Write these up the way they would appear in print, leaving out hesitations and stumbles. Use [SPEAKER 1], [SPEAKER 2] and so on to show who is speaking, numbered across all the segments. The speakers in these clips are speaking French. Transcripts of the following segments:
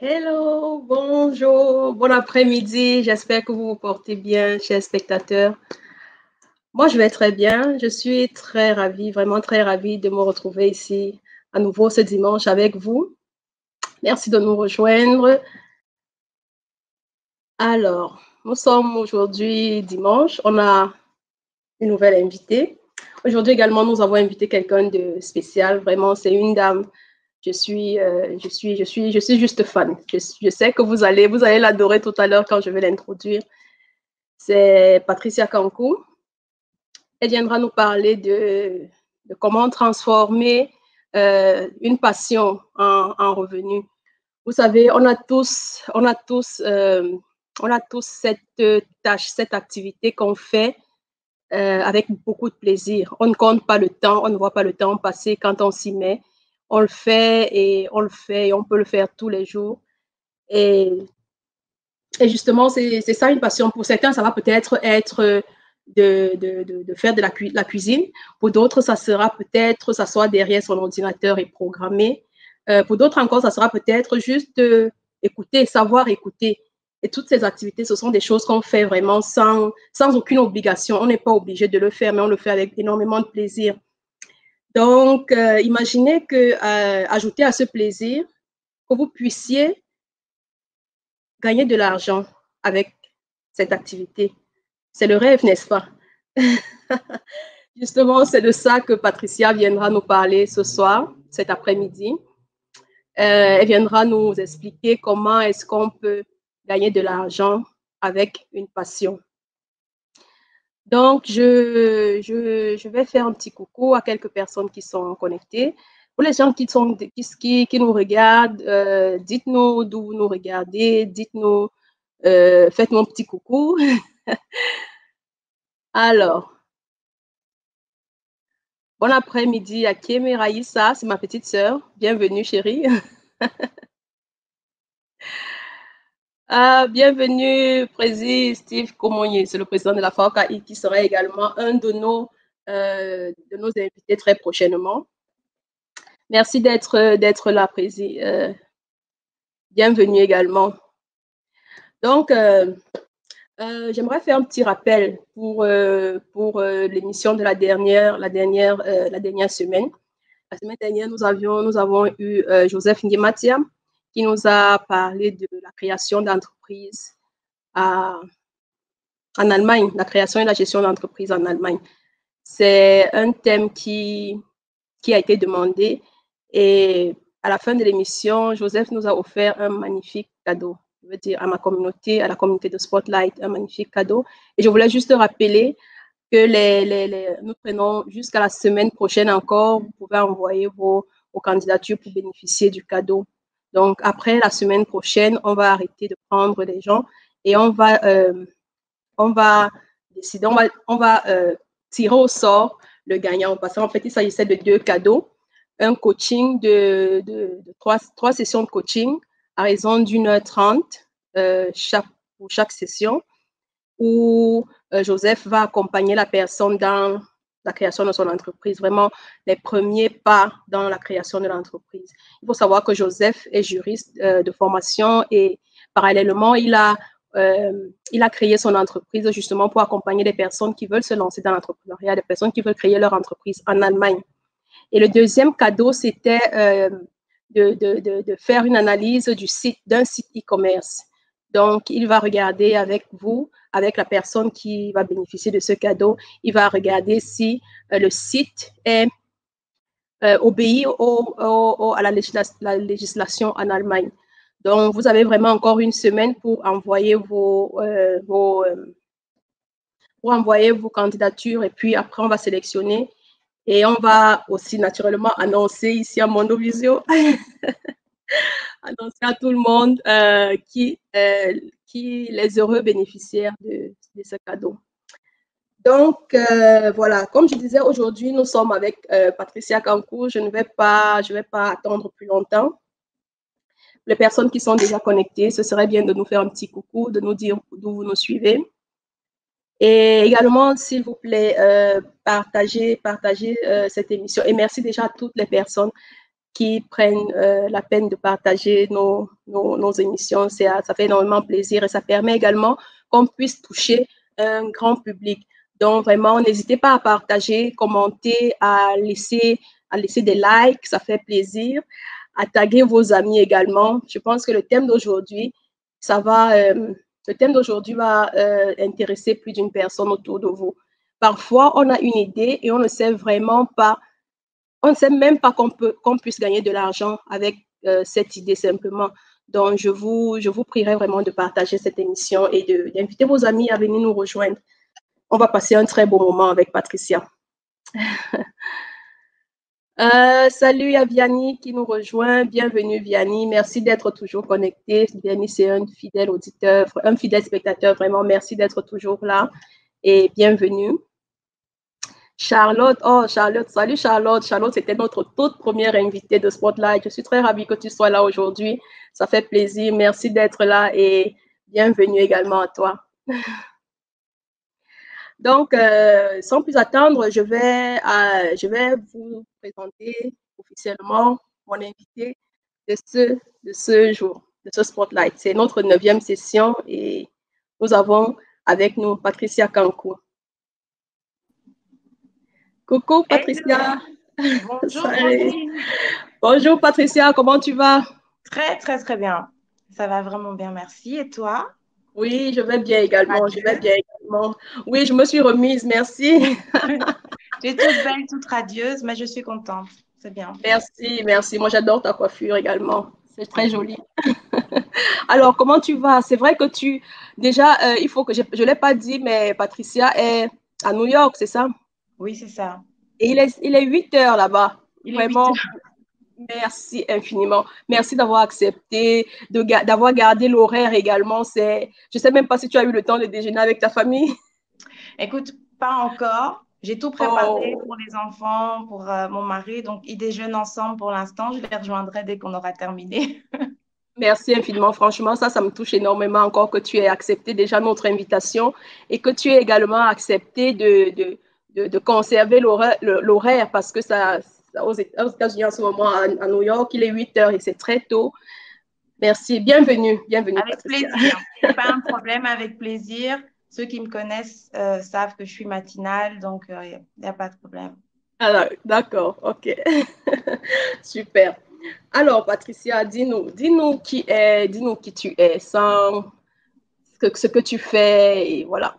[SPEAKER 1] Hello, bonjour, bon après-midi. J'espère que vous vous portez bien, chers spectateurs. Moi, je vais très bien. Je suis très ravie, vraiment très ravie de me retrouver ici à nouveau ce dimanche avec vous. Merci de nous rejoindre. Alors, nous sommes aujourd'hui dimanche. On a une nouvelle invitée. Aujourd'hui également, nous avons invité quelqu'un de spécial. Vraiment, c'est une dame. Je suis juste fan. Je sais que vous allez l'adorer tout à l'heure quand je vais l'introduire. C'est Patricia Kankou. Elle viendra nous parler de comment transformer une passion en revenu. Vous savez, on a tous cette tâche, cette activité qu'on fait avec beaucoup de plaisir. On ne compte pas le temps, on ne voit pas le temps passer quand on s'y met. On le fait et on le fait et on peut le faire tous les jours. Et, et justement, c'est ça une passion. Pour certains, ça va peut-être être de faire de la cuisine. Pour d'autres, ça sera peut-être s'asseoir derrière son ordinateur et programmer. Pour d'autres encore, ça sera peut-être juste écouter, savoir écouter. Et toutes ces activités, ce sont des choses qu'on fait vraiment sans aucune obligation. On n'est pas obligé de le faire, mais on le fait avec énormément de plaisir. Donc, imaginez que, ajouter à ce plaisir, que vous puissiez gagner de l'argent avec cette activité. C'est le rêve, n'est-ce pas? Justement, c'est de ça que Patricia viendra nous parler ce soir, cet après-midi. Elle viendra nous expliquer comment est-ce qu'on peut gagner de l'argent avec une passion. Donc, je vais faire un petit coucou à quelques personnes qui sont connectées. Pour les gens qui nous regardent, dites-nous d'où vous nous regardez, dites-nous, faites-nous un petit coucou. Alors, bon après-midi à Kémy Raïssa, c'est ma petite sœur. Bienvenue, chérie. Bienvenue, Président Steve Komonye, c'est le président de la FAOKI qui sera également un de nos invités très prochainement. Merci d'être là, Président. Bienvenue également. Donc, j'aimerais faire un petit rappel pour l'émission de la dernière semaine. La semaine dernière, nous avons eu Joseph Ngematia qui nous a parlé de la création d'entreprises en Allemagne, la création et la gestion d'entreprises en Allemagne. C'est un thème qui a été demandé et à la fin de l'émission, Joseph nous a offert un magnifique cadeau. Je veux dire à ma communauté, à la communauté de Spotlight, un magnifique cadeau. Et je voulais juste rappeler que nous prenons jusqu'à la semaine prochaine encore. Vous pouvez envoyer vos candidatures pour bénéficier du cadeau. Donc, après la semaine prochaine, on va arrêter de prendre les gens et on va décider, on va tirer au sort le gagnant. Parce qu'en fait, il s'agissait de 2 cadeaux. Un coaching de 3 sessions de coaching à raison d'1h30 pour chaque session, où Joseph va accompagner la personne dans la création de son entreprise, vraiment les premiers pas dans la création de l'entreprise. Il faut savoir que Joseph est juriste de formation et parallèlement, il a créé son entreprise justement pour accompagner des personnes qui veulent se lancer dans l'entrepreneuriat, des personnes qui veulent créer leur entreprise en Allemagne. Et le deuxième cadeau, c'était de faire une analyse d'un site e-commerce. Donc, il va regarder avec vous, avec la personne qui va bénéficier de ce cadeau, il va regarder si le site obéit à la législation en Allemagne. Donc, vous avez vraiment encore une semaine pour envoyer vos candidatures et puis après, on va sélectionner et on va aussi naturellement annoncer ici à Mondovisio, annoncer à tout le monde qui les heureux bénéficiaires de ce cadeau. Donc, voilà, comme je disais, aujourd'hui, nous sommes avec Patricia Kankou. Je ne vais pas attendre plus longtemps. Les personnes qui sont déjà connectées, ce serait bien de nous faire un petit coucou, de nous dire d'où vous nous suivez. Et également, s'il vous plaît, partagez cette émission. Et merci déjà à toutes les personnes qui prennent la peine de partager nos émissions. Ça fait énormément plaisir et ça permet également qu'on puisse toucher un grand public. Donc, vraiment, n'hésitez pas à partager, commenter, à laisser des likes, ça fait plaisir, à taguer vos amis également. Je pense que le thème d'aujourd'hui, le thème d'aujourd'hui va intéresser plus d'une personne autour de vous. Parfois, on a une idée et on ne sait vraiment pas, on ne sait même pas qu'on puisse gagner de l'argent avec cette idée simplement. Donc, je vous prierai vraiment de partager cette émission et d'inviter vos amis à venir nous rejoindre. On va passer un très beau moment avec Patricia. Salut à Vianney qui nous rejoint. Bienvenue Vianney. Merci d'être toujours connecté. Vianney, c'est un fidèle auditeur, un fidèle spectateur. Vraiment, merci d'être toujours là et bienvenue. Charlotte, Charlotte, salut Charlotte. Charlotte, c'était notre toute première invitée de Spotlight. Je suis très ravie que tu sois là aujourd'hui. Ça fait plaisir. Merci d'être là et bienvenue également à toi. Donc, sans plus attendre, je vais vous présenter officiellement mon invité de ce jour, de ce Spotlight. C'est notre 9e session et nous avons avec nous Patricia Kankou. Coucou Patricia.
[SPEAKER 2] Bonjour.
[SPEAKER 1] Bonjour Patricia, comment tu vas?
[SPEAKER 2] Très, très, très bien. Ça va vraiment bien, merci. Et toi?
[SPEAKER 1] Oui, je vais bien également. Oui, je me suis remise, merci.
[SPEAKER 2] Tu es toute belle, toute radieuse, mais je suis contente. C'est bien.
[SPEAKER 1] Merci, merci. Moi, j'adore ta coiffure également. C'est très joli. Alors, comment tu vas? C'est vrai que déjà, il faut que je ne l'ai pas dit, mais Patricia est à New York, c'est ça?
[SPEAKER 2] Oui, c'est ça.
[SPEAKER 1] Et il est 8 heures là-bas.
[SPEAKER 2] Il est 8
[SPEAKER 1] Vraiment,
[SPEAKER 2] heures.
[SPEAKER 1] merci infiniment. Merci d'avoir accepté, d'avoir gardé l'horaire également. Je ne sais même pas si tu as eu le temps de déjeuner avec ta famille.
[SPEAKER 2] Écoute, pas encore. J'ai tout préparé
[SPEAKER 1] Oh,
[SPEAKER 2] pour les enfants, pour mon mari. Donc, ils déjeunent ensemble pour l'instant. Je les rejoindrai dès qu'on aura terminé.
[SPEAKER 1] merci infiniment. Franchement, ça me touche énormément encore que tu aies accepté déjà notre invitation et que tu aies également accepté de conserver l'horaire parce que aux États-Unis en ce moment, à New York, il est 8 heures et c'est très tôt. Merci. Bienvenue, bienvenue,
[SPEAKER 2] Avec
[SPEAKER 1] Patricia.
[SPEAKER 2] plaisir. C'est pas un problème, avec plaisir. Ceux qui me connaissent savent que je suis matinale, donc il n'y a pas de problème.
[SPEAKER 1] Alors, d'accord, ok. Super. Alors, Patricia, dis-nous qui tu es, sans ce que tu fais, et voilà.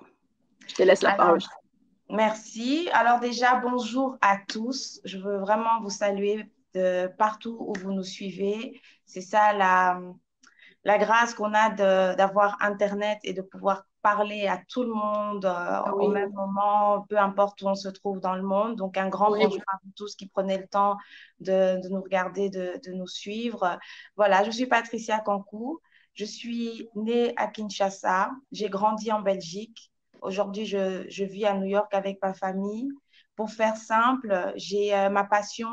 [SPEAKER 1] Je te laisse la parole.
[SPEAKER 2] Alors, merci. Alors déjà, bonjour à tous. Je veux vraiment vous saluer de partout où vous nous suivez. C'est ça la grâce qu'on a d'avoir Internet et de pouvoir parler à tout le monde au
[SPEAKER 1] Oui,
[SPEAKER 2] même moment, peu importe où on se trouve dans le monde. Donc, un grand
[SPEAKER 1] oui,
[SPEAKER 2] bonjour à vous tous qui prenez le temps de nous regarder, de nous suivre. Voilà, je suis Patricia Kankou. Je suis née à Kinshasa. J'ai grandi en Belgique. Aujourd'hui, je vis à New York avec ma famille. Pour faire simple, j'ai ma passion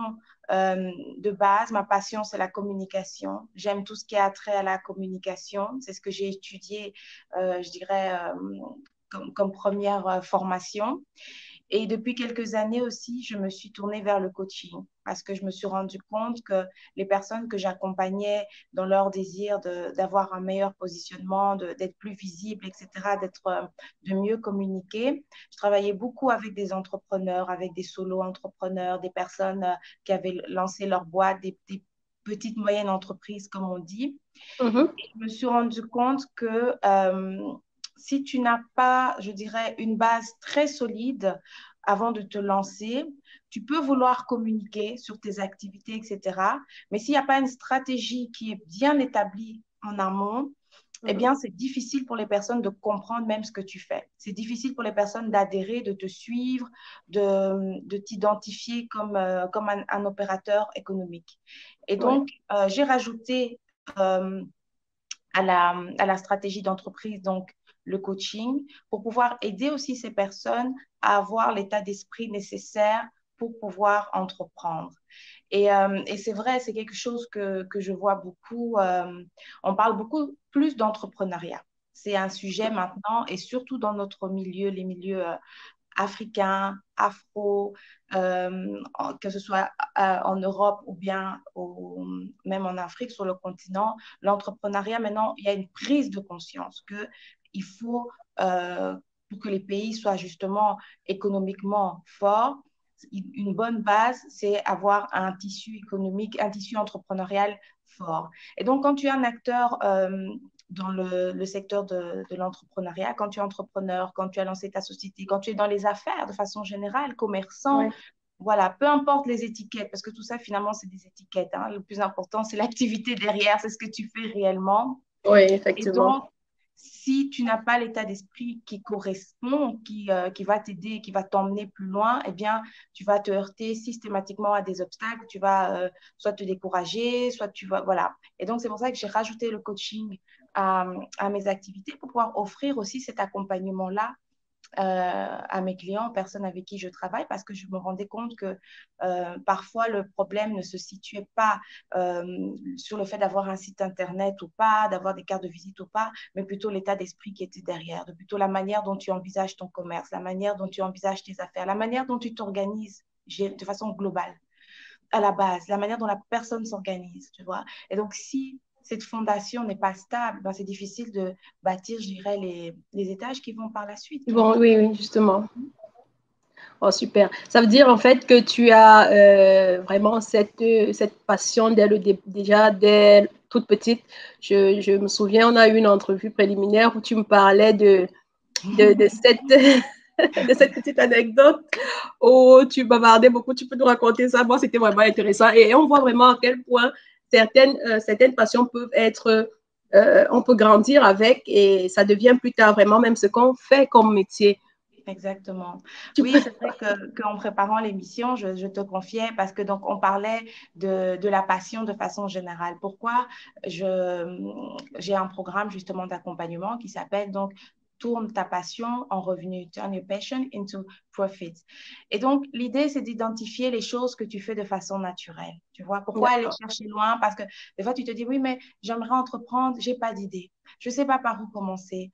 [SPEAKER 2] de base. Ma passion, c'est la communication. J'aime tout ce qui a trait à la communication. C'est ce que j'ai étudié, je dirais, comme première formation. Et depuis quelques années aussi, je me suis tournée vers le coaching parce que je me suis rendu compte que les personnes que j'accompagnais dans leur désir d'avoir un meilleur positionnement, d'être plus visible, etc., de mieux communiquer, je travaillais beaucoup avec des entrepreneurs, avec des solo-entrepreneurs, des personnes qui avaient lancé leur boîte, des petites, moyennes entreprises, comme on dit.
[SPEAKER 1] mhm,
[SPEAKER 2] Et je me suis rendu compte que si tu n'as pas, je dirais, une base très solide avant de te lancer, tu peux vouloir communiquer sur tes activités, etc. Mais s'il n'y a pas une stratégie qui est bien établie en amont, eh
[SPEAKER 1] mhm.
[SPEAKER 2] bien, c'est difficile pour les personnes de comprendre même ce que tu fais. C'est difficile pour les personnes d'adhérer, de te suivre, de t'identifier comme un opérateur économique. Et
[SPEAKER 1] Ouais,
[SPEAKER 2] donc, j'ai rajouté euh, à la stratégie d'entreprise, donc le coaching, pour pouvoir aider aussi ces personnes à avoir l'état d'esprit nécessaire pour pouvoir entreprendre. Et c'est vrai, c'est quelque chose que je vois beaucoup. On parle beaucoup plus d'entrepreneuriat. C'est un sujet maintenant, et surtout dans notre milieu, les milieux africains, afro, que ce soit en Europe ou bien même en Afrique, sur le continent, l'entrepreneuriat, maintenant, il y a une prise de conscience qu'il faut, pour que les pays soient justement économiquement forts, une bonne base, c'est avoir un tissu économique, un tissu entrepreneurial fort. Et donc, quand tu es un acteur dans le secteur de l'entrepreneuriat, quand tu es entrepreneur, quand tu as lancé ta société, quand tu es dans les affaires de façon générale, commerçant,
[SPEAKER 1] Ouais.
[SPEAKER 2] voilà, peu importe les étiquettes, parce que tout ça, finalement, c'est des étiquettes, hein. Le plus important, c'est l'activité derrière, c'est ce que tu fais réellement.
[SPEAKER 1] Oui,
[SPEAKER 2] Et
[SPEAKER 1] effectivement.
[SPEAKER 2] donc, si tu n'as pas l'état d'esprit qui correspond, qui va t'aider, qui va t'emmener plus loin, eh bien, tu vas te heurter systématiquement à des obstacles. Tu vas soit te décourager, soit tu vas... Voilà. Et donc, c'est pour ça que j'ai rajouté le coaching à mes activités pour pouvoir offrir aussi cet accompagnement-là à mes clients, aux personnes avec qui je travaille, parce que je me rendais compte que parfois le problème ne se situait pas sur le fait d'avoir un site internet ou pas, d'avoir des cartes de visite ou pas, mais plutôt l'état d'esprit qui était derrière, de plutôt la manière dont tu envisages ton commerce, la manière dont tu envisages tes affaires, la manière dont tu t'organises de façon globale à la base, la manière dont la personne s'organise, tu vois. Et donc, si cette fondation n'est pas stable, ben, c'est difficile de bâtir, je dirais, les étages qui vont par la suite, tu
[SPEAKER 1] Bon,
[SPEAKER 2] vois.
[SPEAKER 1] oui, oui, justement. Oh, super. Ça veut dire en fait que tu as vraiment cette passion déjà dès toute petite. Je me souviens, on a eu une entrevue préliminaire où tu me parlais de cette, de cette petite anecdote où tu bavardais beaucoup. Tu peux nous raconter ça? Moi, c'était vraiment intéressant. Et on voit vraiment à quel point certaines passions peuvent être, on peut grandir avec et ça devient plus tard vraiment même ce qu'on fait comme métier.
[SPEAKER 2] Exactement.
[SPEAKER 1] Tu
[SPEAKER 2] Oui,
[SPEAKER 1] peux.
[SPEAKER 2] c'est vrai qu'en préparant l'émission, je te confiais parce que donc on parlait de la passion de façon générale. Pourquoi j'ai un programme justement d'accompagnement qui s'appelle donc Tourne ta passion en revenu, Turn your passion into profits. Et donc l'idée c'est d'identifier les choses que tu fais de façon naturelle. Tu vois, pourquoi aller
[SPEAKER 1] D'accord.
[SPEAKER 2] chercher loin? Parce que des fois tu te dis oui, mais j'aimerais entreprendre, j'ai pas d'idée. Je sais pas par où commencer.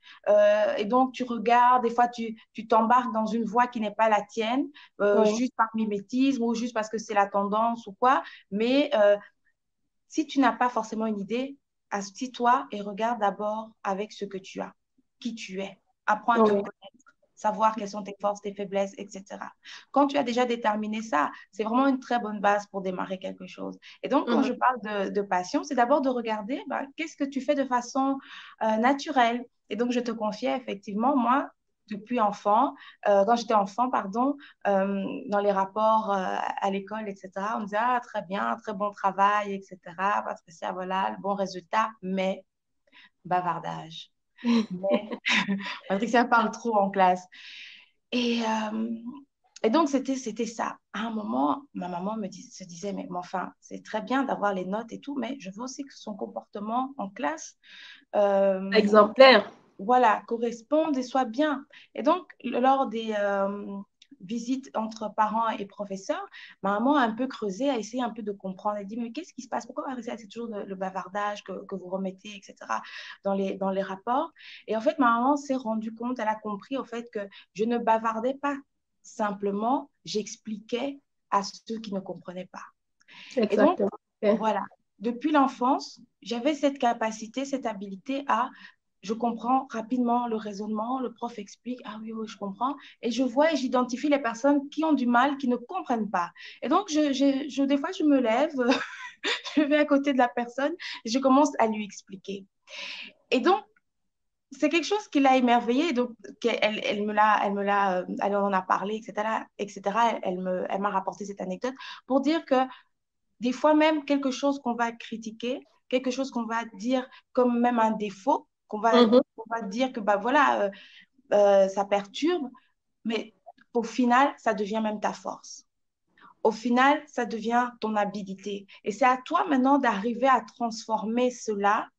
[SPEAKER 2] Et donc, tu regardes, des fois, tu t'embarques dans une voie qui n'est pas la tienne,
[SPEAKER 1] Oui.
[SPEAKER 2] juste par mimétisme ou juste parce que c'est la tendance ou quoi. Mais si tu n'as pas forcément une idée, assis-toi et regarde d'abord avec ce que tu as, qui tu es. Apprends à te
[SPEAKER 1] Oui.
[SPEAKER 2] connaître, savoir quelles sont tes forces, tes faiblesses, etc. Quand tu as déjà déterminé ça, c'est vraiment une très bonne base pour démarrer quelque chose. Et donc, quand
[SPEAKER 1] Mhm.
[SPEAKER 2] je parle de passion, c'est d'abord de regarder qu'est-ce que tu fais de façon naturelle. Et donc, je te confiais effectivement, moi, depuis enfant, quand j'étais enfant, pardon, dans les rapports à l'école, etc., on disait, ah, très bien, très bon travail, etc., parce que ça, voilà, le bon résultat, mais bavardage. Mais Patricia parle trop en classe. Et, euh, et donc, c'était ça. À un moment, ma maman se disait, mais enfin, c'est très bien d'avoir les notes et tout, mais je veux aussi que son comportement en classe euh,
[SPEAKER 1] Exemplaire.
[SPEAKER 2] voilà, correspondent et soient bien. Et donc, lors des visites entre parents et professeurs, ma maman a un peu creusé, a essayé un peu de comprendre. Elle dit, mais qu'est-ce qui se passe? Pourquoi c'est toujours le bavardage que vous remettez, etc., dans les rapports? Et en fait, ma maman s'est rendue compte, elle a compris au fait que je ne bavardais pas simplement, j'expliquais à ceux qui ne comprenaient pas. Et donc,
[SPEAKER 1] Exactement. Ok.
[SPEAKER 2] voilà, depuis l'enfance, j'avais cette capacité, cette habilité à je comprends rapidement le raisonnement, le prof explique, ah oui, oui, je comprends, et je vois et j'identifie les personnes qui ont du mal, qui ne comprennent pas. Et donc, des fois, je me lève, je vais à côté de la personne, et je commence à lui expliquer. Et donc, c'est quelque chose qui l'a émerveillée, donc elle en a parlé, etc., etc. Elle m'a rapporté cette anecdote pour dire que des fois même quelque chose qu'on va critiquer, quelque chose qu'on va dire comme même un défaut,
[SPEAKER 1] Mhm.
[SPEAKER 2] qu'on va dire que bah voilà, ça perturbe, mais au final, ça devient même ta force. Au final, ça devient ton habilité. Et c'est à toi maintenant d'arriver à transformer cela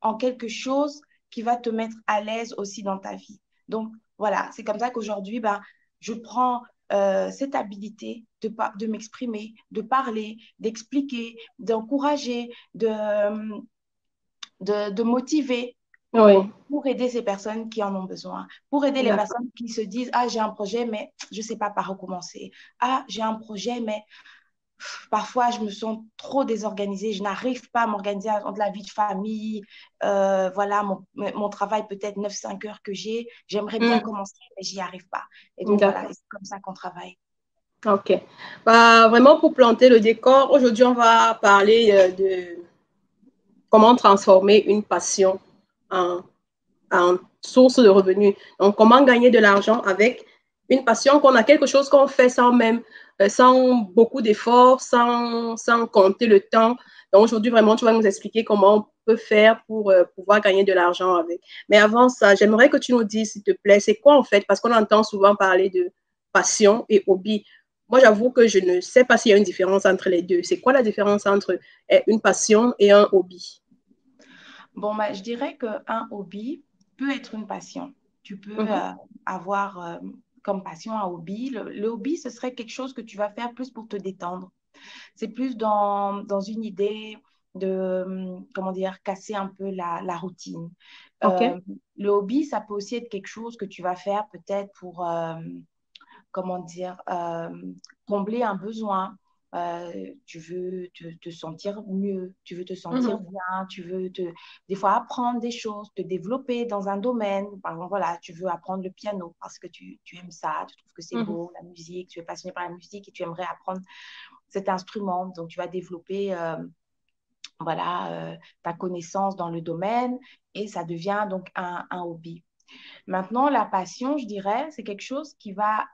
[SPEAKER 2] en quelque chose qui va te mettre à l'aise aussi dans ta vie. Donc, voilà, c'est comme ça qu'aujourd'hui, ben, je prends cette habilité de m'exprimer, de parler, d'expliquer, d'encourager, de motiver
[SPEAKER 1] Oui,
[SPEAKER 2] pour aider ces personnes qui en ont besoin, pour aider les
[SPEAKER 1] d'accord.
[SPEAKER 2] personnes qui se disent, ah, j'ai un projet, mais je ne sais pas par où commencer. Ah, j'ai un projet, mais parfois, je me sens trop désorganisée. Je n'arrive pas à m'organiser entre la vie de famille, voilà, mon travail peut-être 9-5 heures que j'ai. J'aimerais bien
[SPEAKER 1] Hmm,
[SPEAKER 2] commencer, mais j'y arrive pas. Et donc, voilà,
[SPEAKER 1] d'accord.
[SPEAKER 2] c'est comme ça qu'on travaille.
[SPEAKER 1] Ok. Bah, vraiment, pour planter le décor, aujourd'hui, on va parler de comment transformer une passion en, en source de revenus. Donc, comment gagner de l'argent avec une passion qu'on a, quelque chose qu'on fait sans même, sans beaucoup d'efforts, sans compter le temps. Donc, aujourd'hui, vraiment, tu vas nous expliquer comment on peut faire pour pouvoir gagner de l'argent avec. Mais avant ça, j'aimerais que tu nous dises, s'il te plaît, c'est quoi en fait, parce qu'on entend souvent parler de passion et hobby. Moi, j'avoue que je ne sais pas s'il y a une différence entre les deux. C'est quoi la différence entre une passion et un hobby?
[SPEAKER 2] Bon, bah, je dirais qu'un hobby peut être une passion. Tu peux
[SPEAKER 1] Mhm.
[SPEAKER 2] avoir comme passion un hobby. Le hobby, ce serait quelque chose que tu vas faire plus pour te détendre. C'est plus dans une idée de, comment dire, casser un peu la routine.
[SPEAKER 1] OK.
[SPEAKER 2] Euh, le hobby, ça peut aussi être quelque chose que tu vas faire peut-être pour, comment dire, combler un besoin. Tu veux te sentir mieux, tu veux te sentir
[SPEAKER 1] Mhm.
[SPEAKER 2] bien, des fois apprendre des choses, te développer dans un domaine. Par exemple, voilà, tu veux apprendre le piano parce que tu aimes ça, tu trouves que c'est
[SPEAKER 1] Mhm.
[SPEAKER 2] beau, la musique, tu es passionné par la musique et tu aimerais apprendre cet instrument. Donc, tu vas développer voilà, ta connaissance dans le domaine et ça devient donc un hobby. Maintenant, la passion, je dirais, c'est quelque chose qui va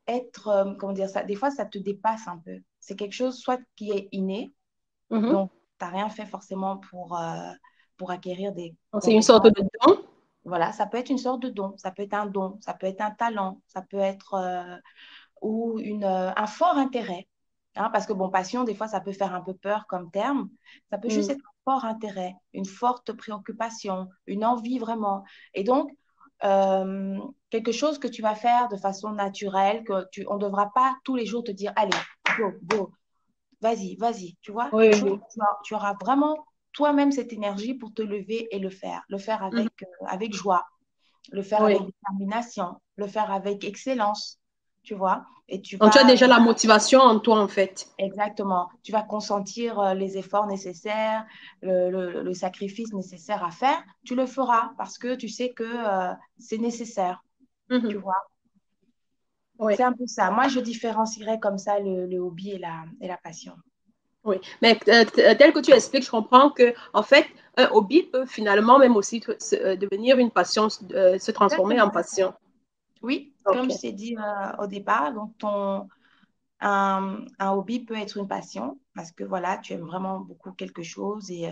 [SPEAKER 2] être, comment dire ça, des fois, ça te dépasse un peu. C'est quelque chose soit qui est inné,
[SPEAKER 1] Mhm.
[SPEAKER 2] donc tu n'as rien fait forcément pour acquérir des
[SPEAKER 1] C'est une sorte
[SPEAKER 2] compétences.
[SPEAKER 1] de don.
[SPEAKER 2] Voilà, ça peut être une sorte de don, ça peut être un talent, ça peut être ou un fort intérêt. Hein, parce que, bon, passion, des fois, ça peut faire un peu peur comme terme. Ça peut juste
[SPEAKER 1] Mm.
[SPEAKER 2] être un fort intérêt, une forte préoccupation, une envie vraiment. Et donc, quelque chose que tu vas faire de façon naturelle, on ne devra pas tous les jours te dire, allez, go, go, vas-y, vas-y. Tu vois,
[SPEAKER 1] Oui,
[SPEAKER 2] quelque
[SPEAKER 1] oui,
[SPEAKER 2] chose
[SPEAKER 1] oui.
[SPEAKER 2] que tu auras vraiment toi-même cette énergie pour te lever et le faire
[SPEAKER 1] Mhm.
[SPEAKER 2] avec joie, le faire avec
[SPEAKER 1] Oui.
[SPEAKER 2] détermination, le faire avec excellence, tu vois. Et tu
[SPEAKER 1] Donc, tu as
[SPEAKER 2] vas
[SPEAKER 1] déjà la motivation en toi, en fait.
[SPEAKER 2] exactement. Tu vas consentir les efforts nécessaires, le sacrifice nécessaire à faire. Tu le feras parce que tu sais que c'est nécessaire, tu
[SPEAKER 1] Mhm.
[SPEAKER 2] vois.
[SPEAKER 1] Oui,
[SPEAKER 2] C'est un peu ça. Moi, je différencierais comme ça le hobby et la passion.
[SPEAKER 1] oui. Mais tel que tu expliques, je comprends que, en fait, un hobby peut finalement même aussi devenir une passion, se transformer en
[SPEAKER 2] Exactement.
[SPEAKER 1] passion.
[SPEAKER 2] Oui, comme je
[SPEAKER 1] OK.
[SPEAKER 2] t'ai dit au départ, donc un hobby peut être une passion parce que voilà, tu aimes vraiment beaucoup quelque chose et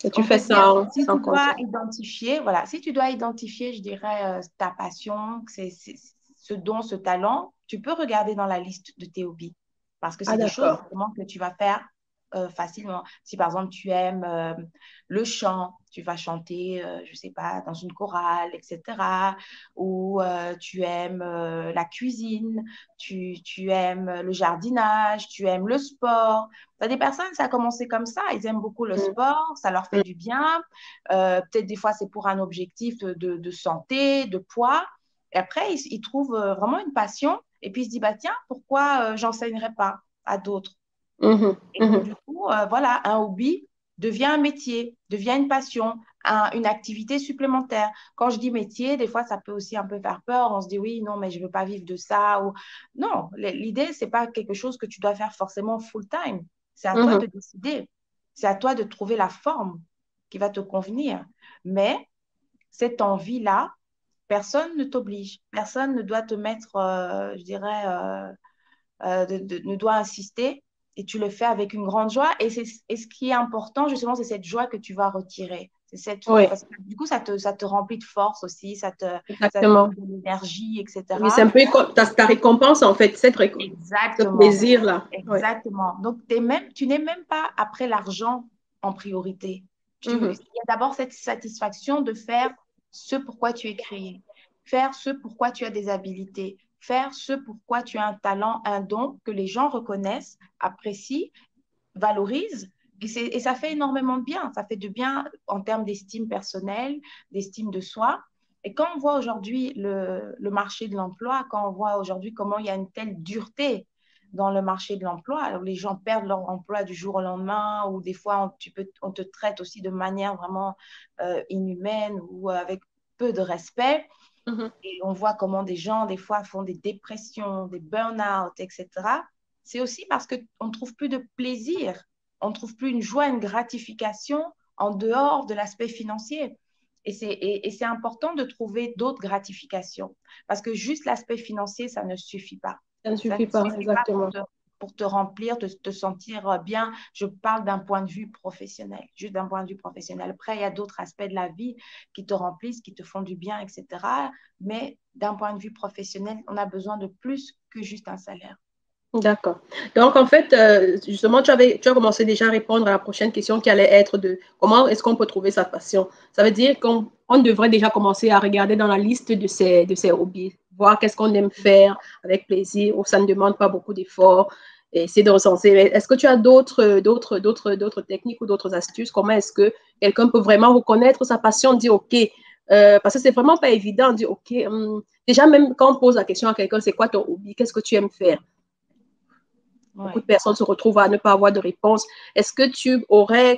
[SPEAKER 1] Et tu
[SPEAKER 2] on
[SPEAKER 1] fais
[SPEAKER 2] peut dire,
[SPEAKER 1] ça
[SPEAKER 2] si
[SPEAKER 1] sans
[SPEAKER 2] tu
[SPEAKER 1] compter.
[SPEAKER 2] dois identifier, voilà, si tu dois identifier, je dirais, ta passion, c'est ce don, ce talent, tu peux regarder dans la liste de tes hobbies parce que
[SPEAKER 1] Ah,
[SPEAKER 2] c'est des choses
[SPEAKER 1] d'accord.
[SPEAKER 2] justement que tu vas faire facilement. Si par exemple tu aimes le chant, tu vas chanter, je ne sais pas, dans une chorale, etc. Ou tu aimes la cuisine, tu aimes le jardinage, tu aimes le sport. T'as des personnes, ça a commencé comme ça. Ils aiment beaucoup le
[SPEAKER 1] Mm,
[SPEAKER 2] sport, ça leur fait
[SPEAKER 1] mm,
[SPEAKER 2] du bien. Peut-être des fois, c'est pour un objectif de santé, de poids. Et après, ils trouvent vraiment une passion. Et puis, ils se disent, bah, tiens, pourquoi j'enseignerais pas à d'autres?
[SPEAKER 1] mhm,
[SPEAKER 2] Et donc,
[SPEAKER 1] mhm.
[SPEAKER 2] du coup, voilà, un hobby devient un métier, devient une passion, une activité supplémentaire. Quand je dis métier, des fois, ça peut aussi un peu faire peur. On se dit, oui, non, mais je ne veux pas vivre de ça. Ou... Non, l'idée, ce n'est pas quelque chose que tu dois faire forcément full-time. C'est à toi
[SPEAKER 1] Mhm.
[SPEAKER 2] de décider. C'est à toi de trouver la forme qui va te convenir. Mais cette envie-là, personne ne t'oblige. Personne ne doit te mettre, je dirais, ne doit insister et tu le fais avec une grande joie. Et ce qui est important, justement, c'est cette joie que tu vas retirer. C'est
[SPEAKER 1] Oui,
[SPEAKER 2] parce que du coup, ça te remplit de force aussi, ça te
[SPEAKER 1] exactement.
[SPEAKER 2] donne de l'énergie,
[SPEAKER 1] Oui, c'est
[SPEAKER 2] etc.
[SPEAKER 1] un peu ta récompense, en fait, ce
[SPEAKER 2] Exactement.
[SPEAKER 1] plaisir-là. Oui.
[SPEAKER 2] Exactement. Donc, tu n'es même pas après l'argent en priorité. Il
[SPEAKER 1] Mhm,
[SPEAKER 2] y a d'abord cette satisfaction de faire ce pourquoi tu es créé, faire ce pourquoi tu as des habilités, faire ce pourquoi tu as un talent, un don que les gens reconnaissent, apprécient, valorisent et ça fait énormément de bien. Ça fait du bien en termes d'estime personnelle, d'estime de soi. Et quand on voit aujourd'hui le marché de l'emploi, quand on voit aujourd'hui comment il y a une telle dureté dans le marché de l'emploi, alors les gens perdent leur emploi du jour au lendemain, ou des fois on te traite aussi de manière vraiment inhumaine ou avec peu de respect.
[SPEAKER 1] Mhm.
[SPEAKER 2] Et on voit comment des gens, des fois, font des dépressions, des burn-out, etc. C'est aussi parce qu'on ne trouve plus de plaisir, on ne trouve plus une joie, une gratification en dehors de l'aspect financier. Et c'est important de trouver d'autres gratifications parce que juste l'aspect financier, ça ne suffit pas.
[SPEAKER 1] Ça ne
[SPEAKER 2] Ça
[SPEAKER 1] suffit
[SPEAKER 2] ne
[SPEAKER 1] pas,
[SPEAKER 2] suffit pas
[SPEAKER 1] exactement.
[SPEAKER 2] pour te remplir, te sentir bien. Je parle d'un point de vue professionnel, juste d'un point de vue professionnel. Après, il y a d'autres aspects de la vie qui te remplissent, qui te font du bien, etc. Mais d'un point de vue professionnel, on a besoin de plus que juste un salaire.
[SPEAKER 1] D'accord. Donc, en fait, justement, tu as commencé déjà à répondre à la prochaine question qui allait être de comment est-ce qu'on peut trouver sa passion. Ça veut dire qu'on devrait déjà commencer à regarder dans la liste de ses hobbies, voir qu'est-ce qu'on aime faire avec plaisir, où ça ne demande pas beaucoup d'efforts, et essayer de recenser. Est-ce que tu as d'autres techniques ou d'autres astuces? Comment est-ce que quelqu'un peut vraiment reconnaître sa passion, dire OK, parce que c'est vraiment pas évident, dire OK, déjà même quand on pose la question à quelqu'un, c'est quoi ton hobby? Qu'est-ce que tu aimes faire? Beaucoup de
[SPEAKER 2] Ouais.
[SPEAKER 1] personnes se retrouvent à ne pas avoir de réponse. Est-ce que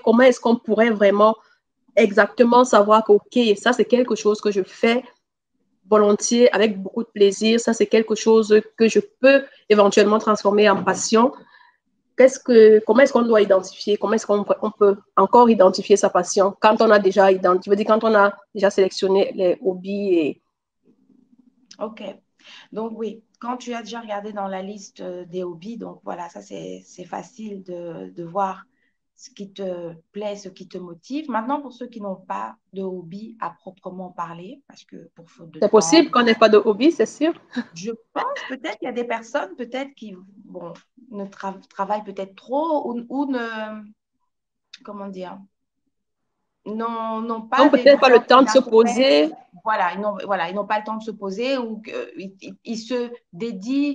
[SPEAKER 1] comment est-ce qu'on pourrait vraiment exactement savoir que, OK, ça, c'est quelque chose que je fais volontiers, avec beaucoup de plaisir. Ça, c'est quelque chose que je peux éventuellement transformer en passion. Comment est-ce qu'on doit identifier? Comment est-ce qu'on peut encore identifier sa passion quand on a déjà identifié, quand on a déjà sélectionné les hobbies et...
[SPEAKER 2] OK. Donc oui, quand tu as déjà regardé dans la liste des hobbies, donc voilà, ça c'est facile de voir ce qui te plaît, ce qui te motive. Maintenant, pour ceux qui n'ont pas de hobby à proprement parler, parce que pour faute de
[SPEAKER 1] C'est
[SPEAKER 2] temps,
[SPEAKER 1] possible qu'on n'ait pas de hobby, c'est sûr.
[SPEAKER 2] je pense peut-être qu'il y a des personnes peut-être qui bon, travaillent peut-être trop ou ne, comment dire, n'ont pas
[SPEAKER 1] Donc, peut-être pas le temps de se
[SPEAKER 2] d'aspect.
[SPEAKER 1] poser.
[SPEAKER 2] Voilà, ils n'ont pas le temps de se poser ou ils se dédient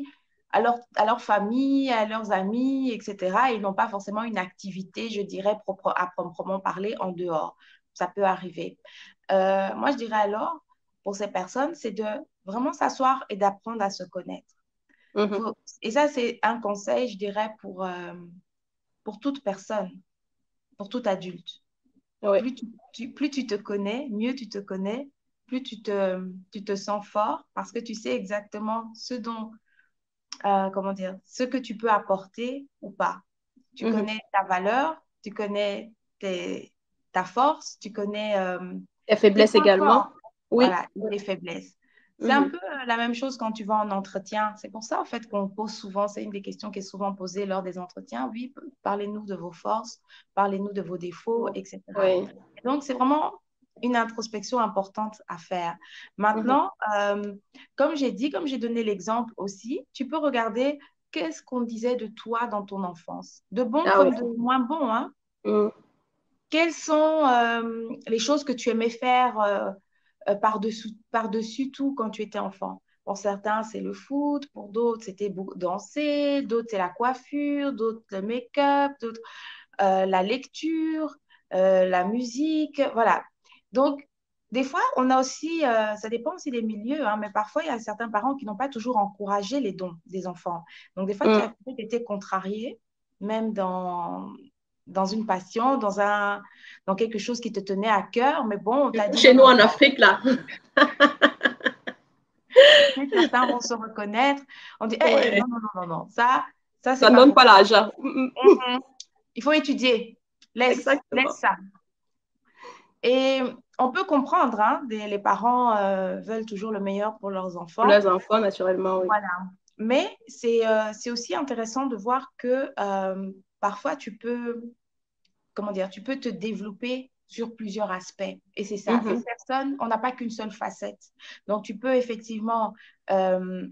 [SPEAKER 2] à leur famille, à leurs amis, etc. Ils n'ont pas forcément une activité, je dirais, à proprement parler en dehors. Ça peut arriver. Moi, je dirais alors, pour ces personnes, c'est de vraiment s'asseoir et d'apprendre à se connaître.
[SPEAKER 1] Mhm.
[SPEAKER 2] Et ça, c'est un conseil, je dirais, pour toute personne, pour tout adulte.
[SPEAKER 1] Oui.
[SPEAKER 2] Plus tu te connais, mieux tu te connais, plus tu te sens fort parce que tu sais exactement ce dont, comment dire, ce que tu peux apporter ou pas. Tu
[SPEAKER 1] Mhm.
[SPEAKER 2] connais ta valeur, tu connais ta force, tu connais
[SPEAKER 1] Et
[SPEAKER 2] tes
[SPEAKER 1] faiblesse
[SPEAKER 2] points
[SPEAKER 1] également.
[SPEAKER 2] forts,
[SPEAKER 1] Oui.
[SPEAKER 2] voilà, et tes faiblesses. C'est un
[SPEAKER 1] Mhm.
[SPEAKER 2] peu la même chose quand tu vas en entretien. C'est pour ça, en fait, qu'on pose souvent, c'est une des questions qui est souvent posée lors des entretiens. Oui, parlez-nous de vos forces, parlez-nous de vos défauts, etc.
[SPEAKER 1] Oui.
[SPEAKER 2] Et donc, c'est vraiment une introspection importante à faire.
[SPEAKER 1] Mhm.
[SPEAKER 2] Maintenant, comme j'ai dit, comme j'ai donné l'exemple aussi, tu peux regarder qu'est-ce qu'on disait de toi dans ton enfance, de bon
[SPEAKER 1] Ah oui.
[SPEAKER 2] comme de moins bon, hein.
[SPEAKER 1] Mhm.
[SPEAKER 2] Quelles sont les choses que tu aimais faire par-dessus tout quand tu étais enfant? Pour certains, c'est le foot, pour d'autres, c'était danser, d'autres, c'est la coiffure, d'autres, le make-up, d'autres, la lecture, la musique, voilà. Donc, des fois, on a aussi, ça dépend aussi des milieux, hein, mais parfois, il y a certains parents qui n'ont pas toujours encouragé les dons des enfants. Donc, des fois, tu as
[SPEAKER 1] Mhm.
[SPEAKER 2] peut-être été contrarié, même dans une passion, dans quelque chose qui te tenait à cœur, mais bon, on t'a dit
[SPEAKER 1] Chez
[SPEAKER 2] non,
[SPEAKER 1] nous
[SPEAKER 2] non,
[SPEAKER 1] en Afrique, là.
[SPEAKER 2] certains vont se reconnaître. On dit,
[SPEAKER 1] Ouais.
[SPEAKER 2] non, non, non, non, non, ça
[SPEAKER 1] Ça
[SPEAKER 2] c'est
[SPEAKER 1] ne
[SPEAKER 2] pas
[SPEAKER 1] donne
[SPEAKER 2] pour
[SPEAKER 1] pas
[SPEAKER 2] toi.
[SPEAKER 1] l'argent. Mhm.
[SPEAKER 2] Mhm. Il faut étudier. Laisse
[SPEAKER 1] Exactement.
[SPEAKER 2] ça. Et on peut comprendre, hein, les parents veulent toujours le meilleur pour leurs
[SPEAKER 1] Pour
[SPEAKER 2] enfants.
[SPEAKER 1] leurs enfants, naturellement, oui.
[SPEAKER 2] Voilà. Mais c'est aussi intéressant de voir que parfois tu peux, comment dire, tu peux te développer sur plusieurs aspects. Et c'est ça.
[SPEAKER 1] Mhm.
[SPEAKER 2] Une personne, on n'a pas qu'une seule facette. Donc, tu peux effectivement euh,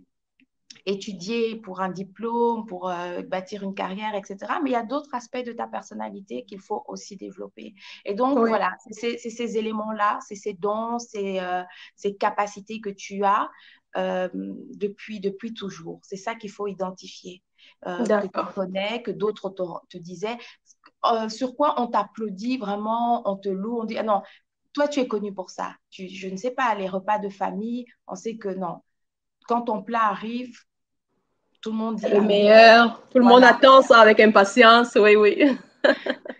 [SPEAKER 2] étudier pour un diplôme, pour bâtir une carrière, etc. Mais il y a d'autres aspects de ta personnalité qu'il faut aussi développer. Et donc,
[SPEAKER 1] Oui.
[SPEAKER 2] voilà, c'est ces éléments-là, c'est ces dons, ces capacités que tu as depuis toujours. C'est ça qu'il faut identifier, que tu
[SPEAKER 1] D'accord.
[SPEAKER 2] connais, que d'autres te disaient. sur quoi on t'applaudit vraiment, on te loue, on dit, ah non, toi, tu es connu pour ça. Je ne sais pas, les repas de famille, on sait que non. Quand ton plat arrive, tout le monde dit
[SPEAKER 1] Le
[SPEAKER 2] Amen.
[SPEAKER 1] meilleur. Tout le monde
[SPEAKER 2] Voilà.
[SPEAKER 1] attend ça avec impatience. Oui, oui.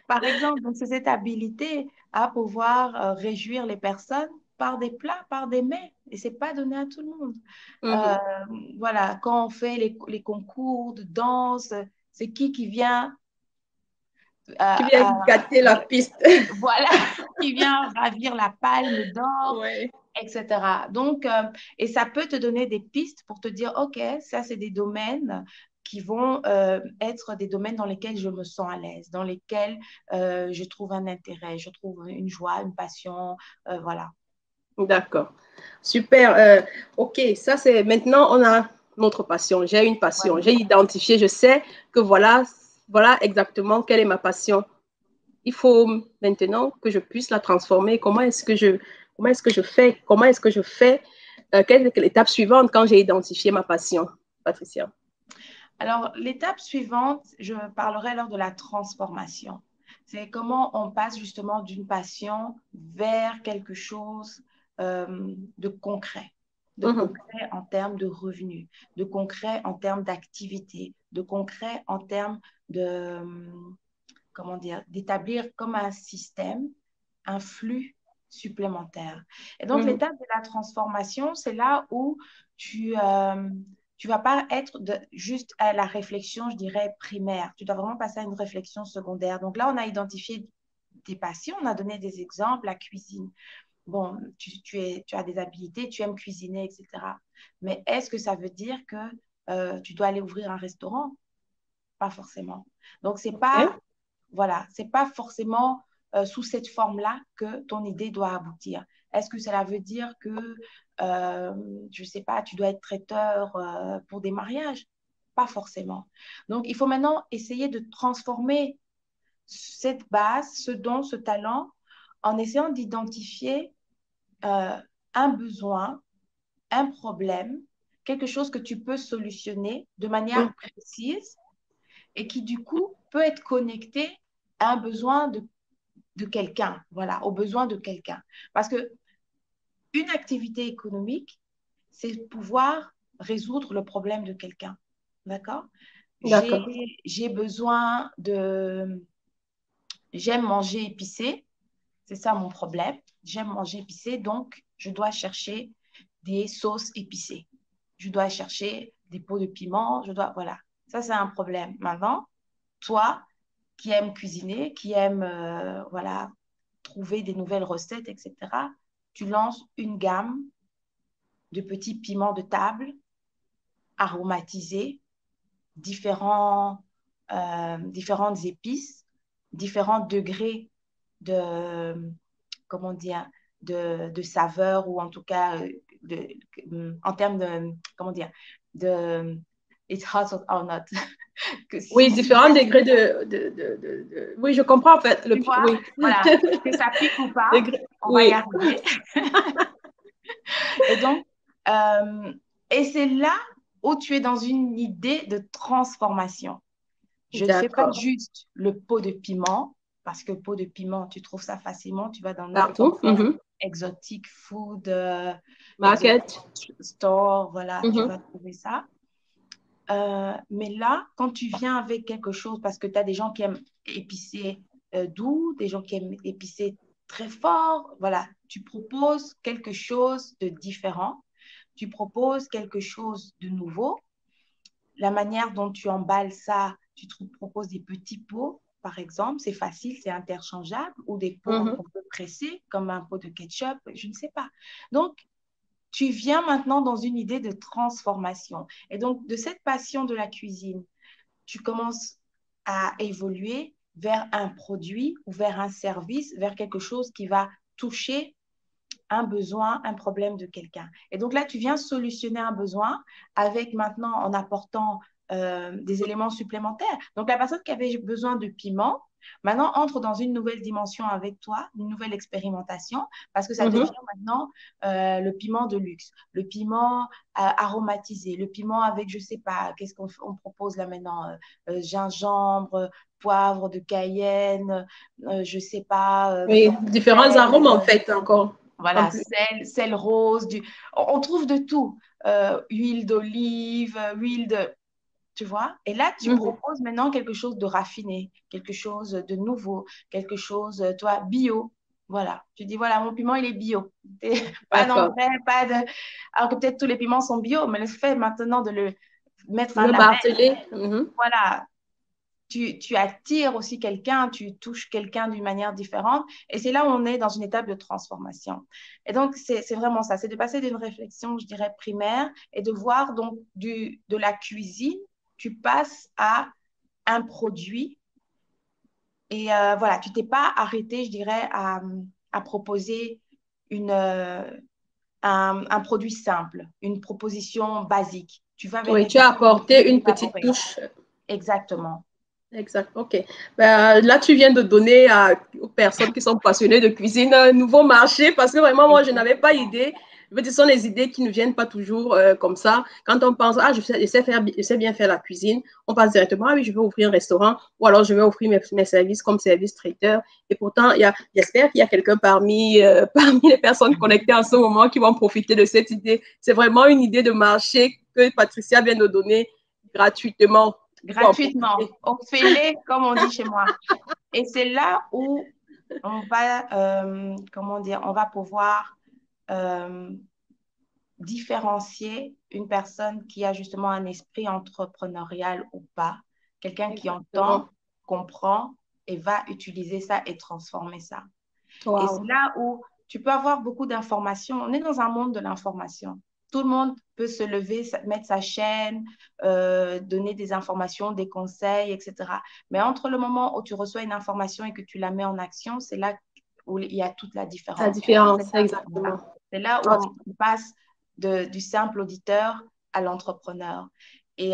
[SPEAKER 2] Par exemple, donc c'est cette habilité à pouvoir réjouir les personnes par des plats, par des mets. Et c'est pas donné à tout le monde. Euh,
[SPEAKER 1] Mhm.
[SPEAKER 2] voilà, quand on fait les concours de danse, c'est qui vient
[SPEAKER 1] Qui vient
[SPEAKER 2] à,
[SPEAKER 1] gâter la piste.
[SPEAKER 2] voilà, qui vient ravir la palme d'or,
[SPEAKER 1] Oui.
[SPEAKER 2] etc. Donc, et ça peut te donner des pistes pour te dire, OK, ça, c'est des domaines qui vont être des domaines dans lesquels je me sens à l'aise, dans lesquels je trouve un intérêt, je trouve une joie, une passion, voilà.
[SPEAKER 1] D'accord. Super. OK, ça c'est maintenant on a notre passion. J'ai une passion.
[SPEAKER 2] Voilà.
[SPEAKER 1] J'ai identifié, je sais que voilà exactement quelle est ma passion. Il faut maintenant que je puisse la transformer. Comment est-ce que je fais, quelle est l'étape suivante quand j'ai identifié ma passion, Patricia?
[SPEAKER 2] Alors, l'étape suivante, je parlerai alors de la transformation. C'est comment on passe justement d'une passion vers quelque chose de
[SPEAKER 1] Mhm,
[SPEAKER 2] concret en termes de revenus, de concret en termes d'activité, de concret en termes de, comment dire, d'établir comme un système, un flux supplémentaire. Et donc,
[SPEAKER 1] mhm.
[SPEAKER 2] l'étape de la transformation, c'est là où tu vas pas être juste à la réflexion, je dirais, primaire. Tu dois vraiment passer à une réflexion secondaire. Donc là, on a identifié des passions, on a donné des exemples, la cuisine. Bon, tu as des habilités, tu aimes cuisiner, etc. Mais est-ce que ça veut dire que tu dois aller ouvrir un restaurant? Pas forcément. Donc, c'est pas,
[SPEAKER 1] OK.
[SPEAKER 2] voilà, c'est pas forcément sous cette forme-là que ton idée doit aboutir. Est-ce que cela veut dire que, je sais pas, tu dois être traiteur pour des mariages? Pas forcément. Donc, il faut maintenant essayer de transformer cette base, ce don, ce talent, en essayant d'identifier euh, un besoin, un problème, quelque chose que tu peux solutionner de manière
[SPEAKER 1] Mhm.
[SPEAKER 2] précise et qui du coup peut être connecté à un besoin de quelqu'un, voilà, aux besoins de quelqu'un. Parce que une activité économique, c'est pouvoir résoudre le problème de quelqu'un, d'accord?
[SPEAKER 1] D'accord.
[SPEAKER 2] J'ai besoin de... J'aime manger épicé, c'est ça mon problème. J'aime manger épicé, donc je dois chercher des sauces épicées. Je dois chercher des pots de piment, je dois... Voilà, ça c'est un problème. Maintenant, toi, qui aime cuisiner, qui aime voilà, trouver des nouvelles recettes, etc., tu lances une gamme de petits piments de table aromatisés, différentes épices, différents degrés de, comment dire, de saveur ou en tout cas en termes de, comment dire, de it's hot or not. Que
[SPEAKER 1] Oui,
[SPEAKER 2] si
[SPEAKER 1] différents
[SPEAKER 2] jamais
[SPEAKER 1] degrés Oui, je comprends en fait.
[SPEAKER 2] tu vois,
[SPEAKER 1] Oui.
[SPEAKER 2] voilà, que ça pique ou pas, on va y
[SPEAKER 1] Oui.
[SPEAKER 2] arriver. Et donc, euh, et c'est là où tu es dans une idée de transformation. Je ne fais pas
[SPEAKER 1] D'accord.
[SPEAKER 2] juste le pot de piment, parce que pot de piment, tu trouves ça facilement, tu vas dans n'importe
[SPEAKER 1] Partout.
[SPEAKER 2] quel
[SPEAKER 1] Mhm.
[SPEAKER 2] exotic food, exotic
[SPEAKER 1] Market.
[SPEAKER 2] store, voilà, tu
[SPEAKER 1] Mhm.
[SPEAKER 2] vas trouver ça. Mais là, quand tu viens avec quelque chose, parce que tu as des gens qui aiment épicé doux, des gens qui aiment épicé très fort, voilà, tu proposes quelque chose de différent, tu proposes quelque chose de nouveau. La manière dont tu emballes ça, tu te proposes des petits pots, par exemple, c'est facile, c'est interchangeable, ou des pots
[SPEAKER 1] Mhm.
[SPEAKER 2] qu'on peut presser, comme un pot de ketchup, je ne sais pas. Donc, tu viens maintenant dans une idée de transformation. Et donc, de cette passion de la cuisine, tu commences à évoluer vers un produit ou vers un service, vers quelque chose qui va toucher un besoin, un problème de quelqu'un. Et donc là, tu viens solutionner un besoin avec maintenant en apportant des éléments supplémentaires. Donc, la personne qui avait besoin de piment, maintenant entre dans une nouvelle dimension avec toi, une nouvelle expérimentation, parce que ça devient maintenant le piment de luxe, le piment aromatisé, le piment avec, je sais pas, qu'est-ce qu'on propose là maintenant, gingembre, poivre de Cayenne, je sais pas,
[SPEAKER 1] Oui, différents arômes en fait encore. En
[SPEAKER 2] voilà,
[SPEAKER 1] plus.
[SPEAKER 2] sel rose, on trouve de tout. Huile d'olive, huile de... Tu vois? Et là, tu proposes maintenant quelque chose de raffiné, quelque chose de nouveau, quelque chose, toi, bio. Voilà. Tu dis, voilà, mon piment, il est bio. Pas
[SPEAKER 1] D'accord.
[SPEAKER 2] d'engrais, pas de... Alors que peut-être tous les piments sont bio, mais le fait maintenant de le mettre un
[SPEAKER 1] Le
[SPEAKER 2] label,
[SPEAKER 1] marteler.
[SPEAKER 2] voilà, tu attires aussi quelqu'un, tu touches quelqu'un d'une manière différente. Et c'est là où on est dans une étape de transformation. Et donc, c'est vraiment ça. C'est de passer d'une réflexion, je dirais, primaire et de voir donc de la cuisine, tu passes à un produit. Et voilà, tu t'es pas arrêté, je dirais, à proposer un produit simple, une proposition basique. Tu vas vers
[SPEAKER 1] Oui,
[SPEAKER 2] des
[SPEAKER 1] tu as
[SPEAKER 2] technologies
[SPEAKER 1] apporté une petite
[SPEAKER 2] élaborées.
[SPEAKER 1] touche.
[SPEAKER 2] Exactement.
[SPEAKER 1] Exact, ok. Ben, là, tu viens de donner aux personnes qui sont passionnées de cuisine un nouveau marché parce que vraiment, moi, je n'avais pas
[SPEAKER 2] Exactement.
[SPEAKER 1] idée. En fait, ce sont des idées qui ne viennent pas toujours comme ça. Quand on pense, ah, je sais bien faire la cuisine, on passe directement, ah oui, je vais ouvrir un restaurant ou alors je vais offrir mes services comme service traiteur. Et pourtant, j'espère qu'il y a quelqu'un parmi les personnes connectées en ce moment qui vont profiter de cette idée. C'est vraiment une idée de marché que Patricia vient de donner gratuitement. Il faut en
[SPEAKER 2] Gratuitement.
[SPEAKER 1] profiter.
[SPEAKER 2] On fait les, comme on dit chez moi. Et c'est là où on va, comment dire, on va pouvoir euh, différencier une personne qui a justement un esprit entrepreneurial ou pas, quelqu'un qui entend,
[SPEAKER 1] Exactement.
[SPEAKER 2] comprend et va utiliser ça et transformer ça. Et c'est
[SPEAKER 1] Wow.
[SPEAKER 2] là où tu peux avoir beaucoup d'informations. On est dans un monde de l'information. Tout le monde peut se lever, mettre sa chaîne, donner des informations, des conseils, etc. Mais entre le moment où tu reçois une information et que tu la mets en action, c'est là où il y a toute la
[SPEAKER 1] La
[SPEAKER 2] différence.
[SPEAKER 1] différence,
[SPEAKER 2] C'est là, voilà.
[SPEAKER 1] exactement.
[SPEAKER 2] C'est là
[SPEAKER 1] Ah,
[SPEAKER 2] où on passe du simple auditeur à l'entrepreneur. Et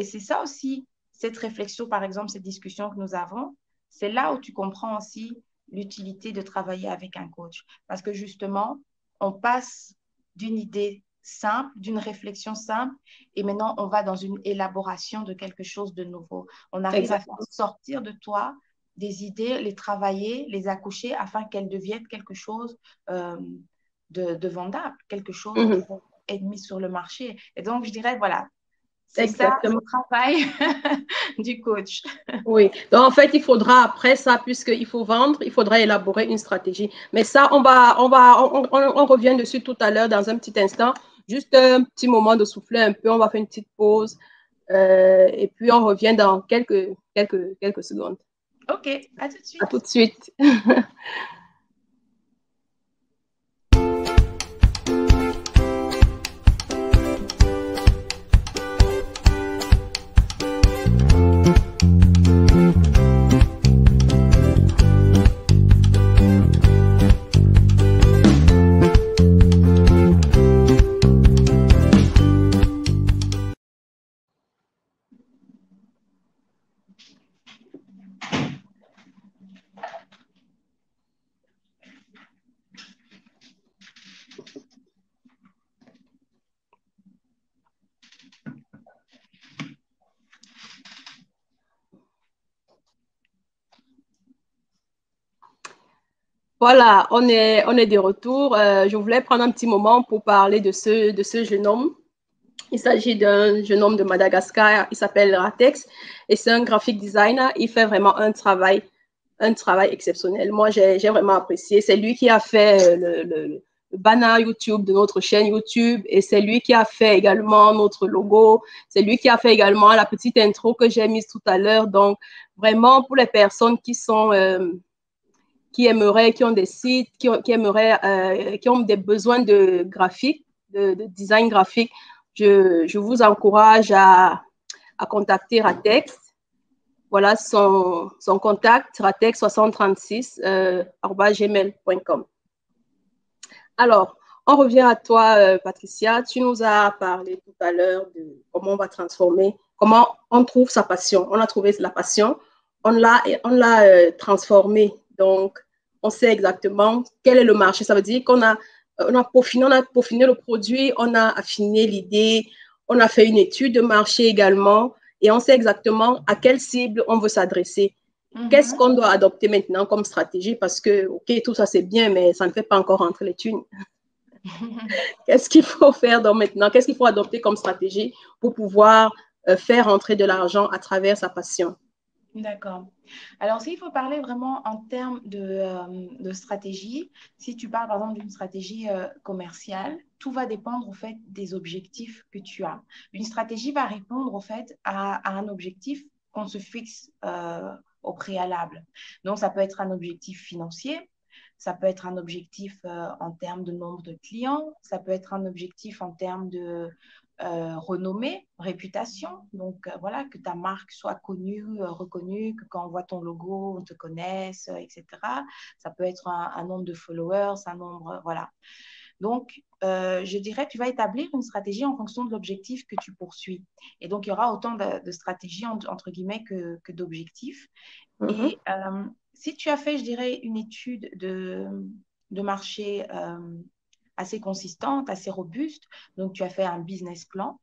[SPEAKER 2] c'est ça aussi, cette réflexion, par exemple, cette discussion que nous avons, c'est là où tu comprends aussi l'utilité de travailler avec un coach. Parce que justement, on passe d'une idée simple, d'une réflexion simple, et maintenant on va dans une élaboration de quelque chose de nouveau. On arrive à faire
[SPEAKER 1] exactement.
[SPEAKER 2] sortir de toi des idées, les travailler, les accoucher afin qu'elles deviennent quelque chose de vendable, quelque chose qui peut être mis sur le marché. Et donc, je dirais, voilà, c'est ça le
[SPEAKER 1] Exactement.
[SPEAKER 2] travail du coach.
[SPEAKER 1] Oui. Donc, en fait, il faudra après ça, puisqu'il faut vendre, il faudra élaborer une stratégie. Mais ça, on revient dessus tout à l'heure dans un petit instant. Juste un petit moment de souffler un peu. On va faire une petite pause. Et puis, on revient dans quelques secondes.
[SPEAKER 2] OK, à tout de
[SPEAKER 1] À
[SPEAKER 2] suite.
[SPEAKER 1] tout de suite. Voilà, on est de retour. Je voulais prendre un petit moment pour parler de ce jeune homme. Il s'agit d'un jeune homme de Madagascar. Il s'appelle Ratex et c'est un graphic designer. Il fait vraiment un travail exceptionnel. Moi, j'ai vraiment apprécié. C'est lui qui a fait le banner YouTube de notre chaîne YouTube et c'est lui qui a fait également notre logo. C'est lui qui a fait également la petite intro que j'ai mise tout à l'heure. Donc, vraiment, pour les personnes qui aimeraient, qui ont des sites, qui aimeraient, qui ont des besoins de graphique, de design graphique, je vous encourage à contacter Ratex. Voilà son contact, ratex6036 @gmail.com. Alors, on revient à toi, Patricia. Tu nous as parlé tout à l'heure de comment on va transformer, comment on trouve sa passion. On a trouvé la passion, on l'a transformée. Donc, on sait exactement quel est le marché. Ça veut dire qu'on a peaufiné le produit, on a affiné l'idée, on a fait une étude de marché également et on sait exactement à quelle cible on veut s'adresser. Qu'est-ce qu'on doit adopter maintenant comme stratégie? Parce que, OK, tout ça c'est bien, mais ça ne fait pas encore rentrer les thunes. Qu'est-ce qu'il faut faire donc maintenant? Qu'est-ce qu'il faut adopter comme stratégie pour pouvoir faire entrer de l'argent à travers sa passion?
[SPEAKER 2] D'accord. Alors, s'il faut parler vraiment en termes de stratégie, si tu parles par exemple d'une stratégie commerciale, tout va dépendre au fait des objectifs que tu as. Une stratégie va répondre au fait à un objectif qu'on se fixe au préalable. Donc, ça peut être un objectif financier, ça peut être un objectif en termes de nombre de clients, ça peut être un objectif en termes de renommée, réputation. Donc, voilà, que ta marque soit connue, reconnue, que quand on voit ton logo, on te connaisse, etc. Ça peut être un nombre de followers, un nombre, voilà. Donc, je dirais, tu vas établir une stratégie en fonction de l'objectif que tu poursuis. Et donc, il y aura autant de stratégies, entre guillemets, que d'objectifs. Et si tu as fait, je dirais, une étude de marché assez consistante, assez robuste, donc tu as fait un business plan.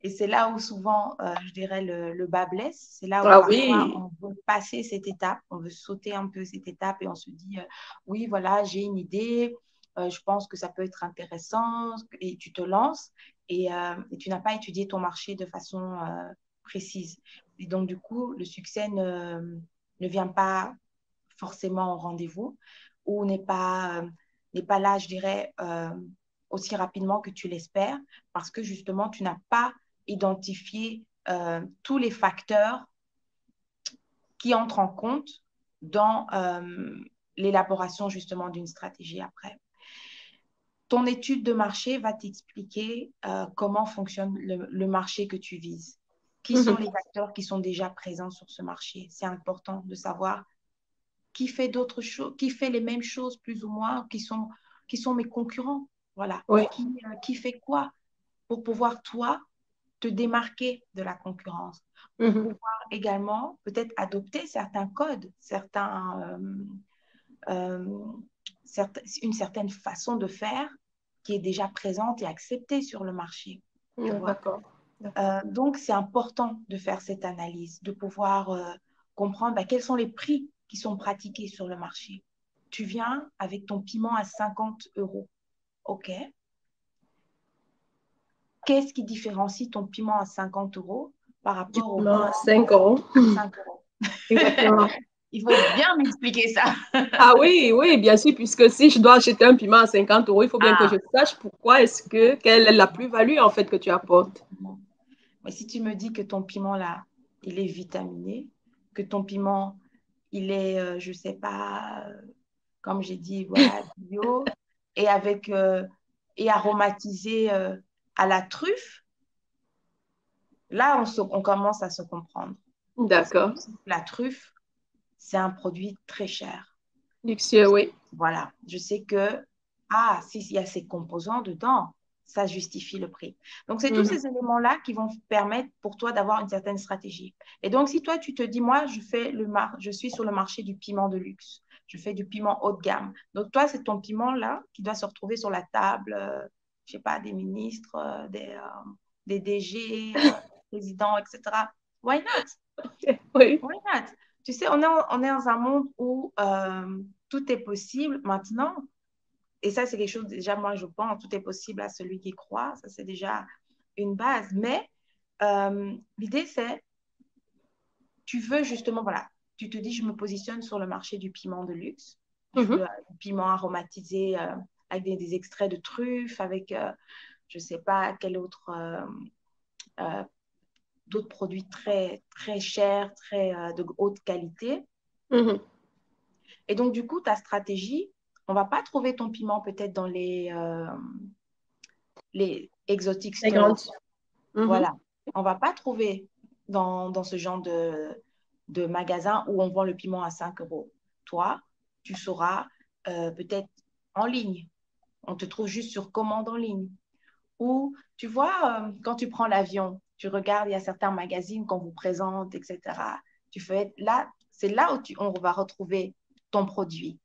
[SPEAKER 2] Et c'est là où souvent, je dirais, le bas blesse. C'est là où
[SPEAKER 1] Ah
[SPEAKER 2] parfois
[SPEAKER 1] oui.
[SPEAKER 2] on veut passer cette étape, on veut sauter un peu cette étape et on se dit, oui, voilà, j'ai une idée, je pense que ça peut être intéressant et tu te lances et tu n'as pas étudié ton marché de façon précise. Et donc, du coup, le succès ne vient pas forcément au rendez-vous ou n'est pas là, je dirais, aussi rapidement que tu l'espères parce que justement, tu n'as pas identifié tous les facteurs qui entrent en compte dans l'élaboration justement d'une stratégie après. Ton étude de marché va t'expliquer comment fonctionne le marché que tu vises. Qui sont les acteurs qui sont déjà présents sur ce marché? C'est important de savoir qui fait d'autres choses, qui fait les mêmes choses plus ou moins, qui sont mes concurrents. Voilà.
[SPEAKER 1] Oui.
[SPEAKER 2] Qui fait quoi pour pouvoir, toi, te démarquer de la concurrence, pour pouvoir également peut-être adopter certains codes, une certaine façon de faire qui est déjà présente et acceptée sur le marché. Tu vois?
[SPEAKER 1] D'accord.
[SPEAKER 2] Donc, c'est important de faire cette analyse, de pouvoir comprendre quels sont les prix qui sont pratiqués sur le marché. Tu viens avec ton piment à 50 euros. OK. Qu'est-ce qui différencie ton piment à 50 euros par
[SPEAKER 1] Du
[SPEAKER 2] rapport au
[SPEAKER 1] piment à
[SPEAKER 2] piment
[SPEAKER 1] 5 euros.
[SPEAKER 2] à 5 euros?
[SPEAKER 1] Exactement.
[SPEAKER 2] Il faut bien m'expliquer ça.
[SPEAKER 1] Ah oui, oui, bien sûr, puisque si je dois acheter un piment à 50 euros, il faut bien que je
[SPEAKER 2] Ah,
[SPEAKER 1] sache quelle est la plus-value en fait que tu apportes.
[SPEAKER 2] mais si tu me dis que ton piment là, il est vitaminé, que ton piment, il est, je ne sais pas, comme j'ai dit, voilà, bio, et et aromatisé à la truffe, là, on commence à se comprendre. Parce que
[SPEAKER 1] D'accord.
[SPEAKER 2] la truffe, c'est un produit très cher.
[SPEAKER 1] Luxueux, oui.
[SPEAKER 2] Voilà, je sais que, s'il y a ces composants dedans, ça justifie le prix. Donc, c'est tous ces éléments-là qui vont permettre pour toi d'avoir une certaine stratégie. Et donc, si toi, tu te dis, moi, je suis sur le marché du piment de luxe, je fais du piment haut de gamme. Donc, toi, c'est ton piment-là qui doit se retrouver sur la table, je sais pas, des ministres, des DG, présidents, etc. Why not?
[SPEAKER 1] Oui.
[SPEAKER 2] Why not? Tu sais, on est dans un monde où tout est possible maintenant. Et ça, c'est quelque chose, déjà, moi, je pense, tout est possible à celui qui croit. Ça, c'est déjà une base. Mais l'idée, c'est, tu veux justement, voilà, tu te dis, je me positionne sur le marché du piment de luxe. Je veux du piment aromatisé avec des extraits de truffes, avec, je ne sais pas, quel autre d'autres produits très, très chers, de haute qualité. Et donc, du coup, ta stratégie, on ne va pas trouver ton piment peut-être dans les exotic
[SPEAKER 1] Les
[SPEAKER 2] stores.
[SPEAKER 1] grandes. Mhm.
[SPEAKER 2] Voilà. On ne va pas trouver dans ce genre de magasin où on vend le piment à 5 euros. Toi, tu sauras peut-être en ligne. On te trouve juste sur commande en ligne. Ou, tu vois, quand tu prends l'avion, tu regardes, il y a certains magazines qu'on vous présente, etc. Là, c'est là où on va retrouver ton produit,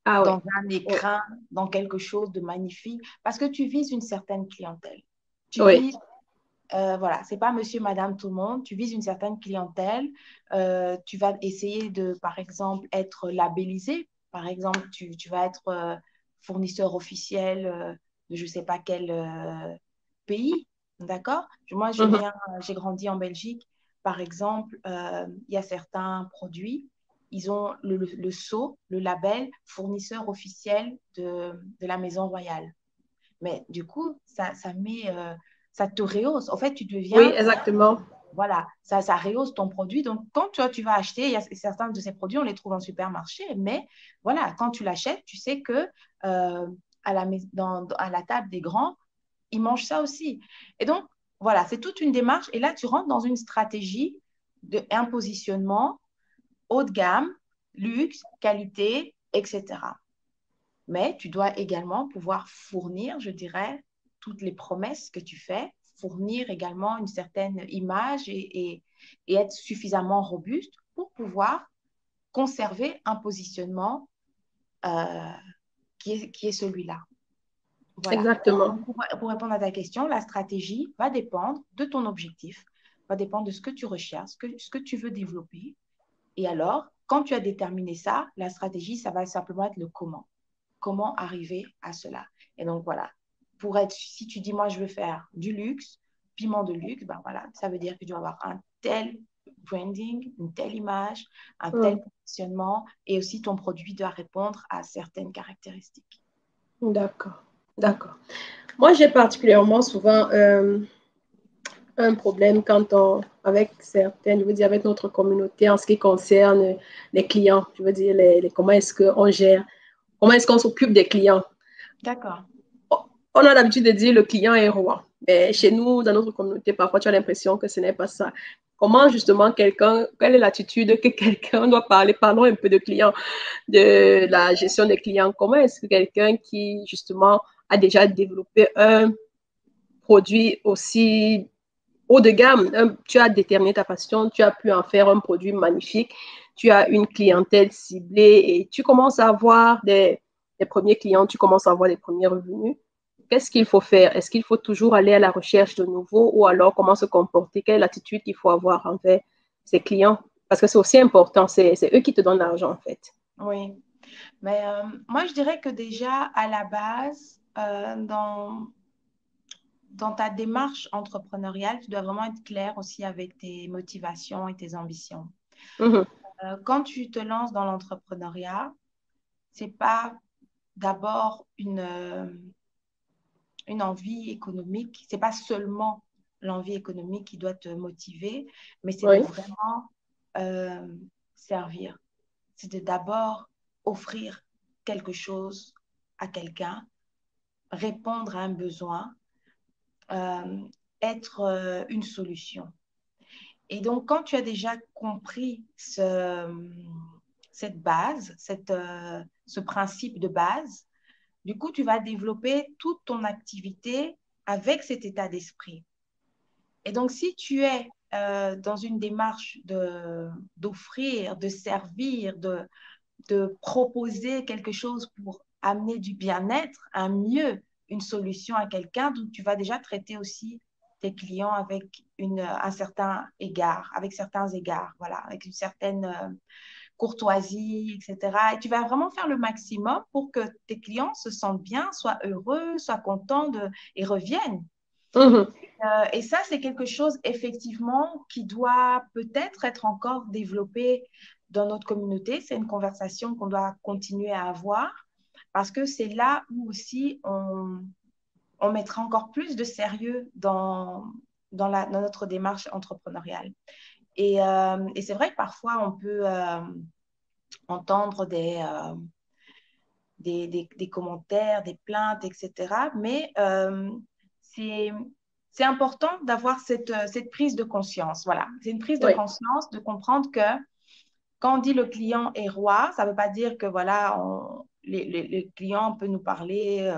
[SPEAKER 1] Ah oui.
[SPEAKER 2] dans un écran, dans quelque chose de magnifique, parce que tu vises une certaine clientèle. Tu
[SPEAKER 1] Oui.
[SPEAKER 2] vises, voilà, c'est pas monsieur, madame, tout le monde, tu vises une certaine clientèle. Tu vas essayer de, par exemple, être labellisé. Par exemple, tu vas être fournisseur officiel de je sais pas quel pays, d'accord? Moi,
[SPEAKER 1] Mhm.
[SPEAKER 2] j'ai grandi en Belgique. Par exemple, il y a certains produits, ils ont le sceau, le label fournisseur officiel de la Maison Royale. Mais du coup, ça te rehausse. En fait, tu
[SPEAKER 1] Oui,
[SPEAKER 2] deviens,
[SPEAKER 1] exactement.
[SPEAKER 2] voilà, ça rehausse ton produit. Donc, quand tu vas acheter, il y a certains de ces produits, on les trouve en supermarché, mais voilà, quand tu l'achètes, tu sais que à la table des grands, ils mangent ça aussi. Et donc, voilà, c'est toute une démarche. Et là, tu rentres dans une stratégie un positionnement haut de gamme, luxe, qualité, etc. Mais tu dois également pouvoir fournir, je dirais, toutes les promesses que tu fais, fournir également une certaine image et être suffisamment robuste pour pouvoir conserver un positionnement euh, qui est celui-là. Voilà.
[SPEAKER 1] Exactement.
[SPEAKER 2] Donc, pour répondre à ta question, la stratégie va dépendre de ton objectif, va dépendre de ce que tu recherches, ce que tu veux développer. Et alors, quand tu as déterminé ça, la stratégie, ça va simplement être le comment. Comment arriver à cela? Et donc, voilà. Si tu dis, moi, je veux faire du luxe, piment de luxe, ben voilà, ça veut dire que tu dois avoir un tel branding, une telle image, un tel
[SPEAKER 1] Mhm.
[SPEAKER 2] positionnement, et aussi ton produit doit répondre à certaines caractéristiques.
[SPEAKER 1] D'accord. D'accord. Moi, j'ai particulièrement souvent un problème avec certaines, je veux dire, avec notre communauté en ce qui concerne les clients. Je veux dire, comment est-ce qu'on gère, comment est-ce qu'on s'occupe des clients.
[SPEAKER 2] D'accord.
[SPEAKER 1] On a l'habitude de dire le client est roi. Mais chez nous, dans notre communauté, parfois, tu as l'impression que ce n'est pas ça. Comment justement quelle est l'attitude que quelqu'un doit parler? Parlons un peu de clients, de la gestion des clients. Comment est-ce que quelqu'un qui justement a déjà développé un produit aussi haut de gamme, tu as déterminé ta passion, tu as pu en faire un produit magnifique, tu as une clientèle ciblée et tu commences à avoir des premiers clients, tu commences à avoir des premiers revenus. Qu'est-ce qu'il faut faire? Est-ce qu'il faut toujours aller à la recherche de nouveaux ou alors comment se comporter? Quelle attitude il faut avoir envers ses clients? Parce que c'est aussi important, c'est eux qui te donnent l'argent en fait.
[SPEAKER 2] Oui. Mais moi, je dirais que déjà, à la base, dans ta démarche entrepreneuriale, tu dois vraiment être clair aussi avec tes motivations et tes ambitions.
[SPEAKER 1] Mhm.
[SPEAKER 2] Quand tu te lances dans l'entrepreneuriat, c'est pas d'abord une envie économique, c'est pas seulement l'envie économique qui doit te motiver, mais c'est de
[SPEAKER 1] Oui.
[SPEAKER 2] vraiment euh, servir. C'est de d'abord offrir quelque chose à quelqu'un, répondre à un besoin, euh, être une solution. Et donc, quand tu as déjà compris cette base, ce principe de base, du coup, tu vas développer toute ton activité avec cet état d'esprit. Et donc, si tu es dans une démarche d'offrir, de servir, de proposer quelque chose pour amener du bien-être, un mieux, une solution à quelqu'un, donc tu vas déjà traiter aussi tes clients avec un certain égard, avec certains égards, voilà, avec une certaine courtoisie, etc. Et tu vas vraiment faire le maximum pour que tes clients se sentent bien, soient heureux, soient contents et reviennent.
[SPEAKER 1] Mhm.
[SPEAKER 2] Et ça, c'est quelque chose effectivement qui doit peut-être être encore développé dans notre communauté. C'est une conversation qu'on doit continuer à avoir parce que c'est là où aussi on mettra encore plus de sérieux dans notre démarche entrepreneuriale. Et c'est vrai que parfois, on peut entendre des commentaires, des plaintes, etc. Mais c'est, c'est important d'avoir cette prise de conscience. Voilà, c'est une prise de
[SPEAKER 1] Oui.
[SPEAKER 2] conscience, de comprendre que quand on dit le client est roi, ça ne veut pas dire que voilà, le client peut nous parler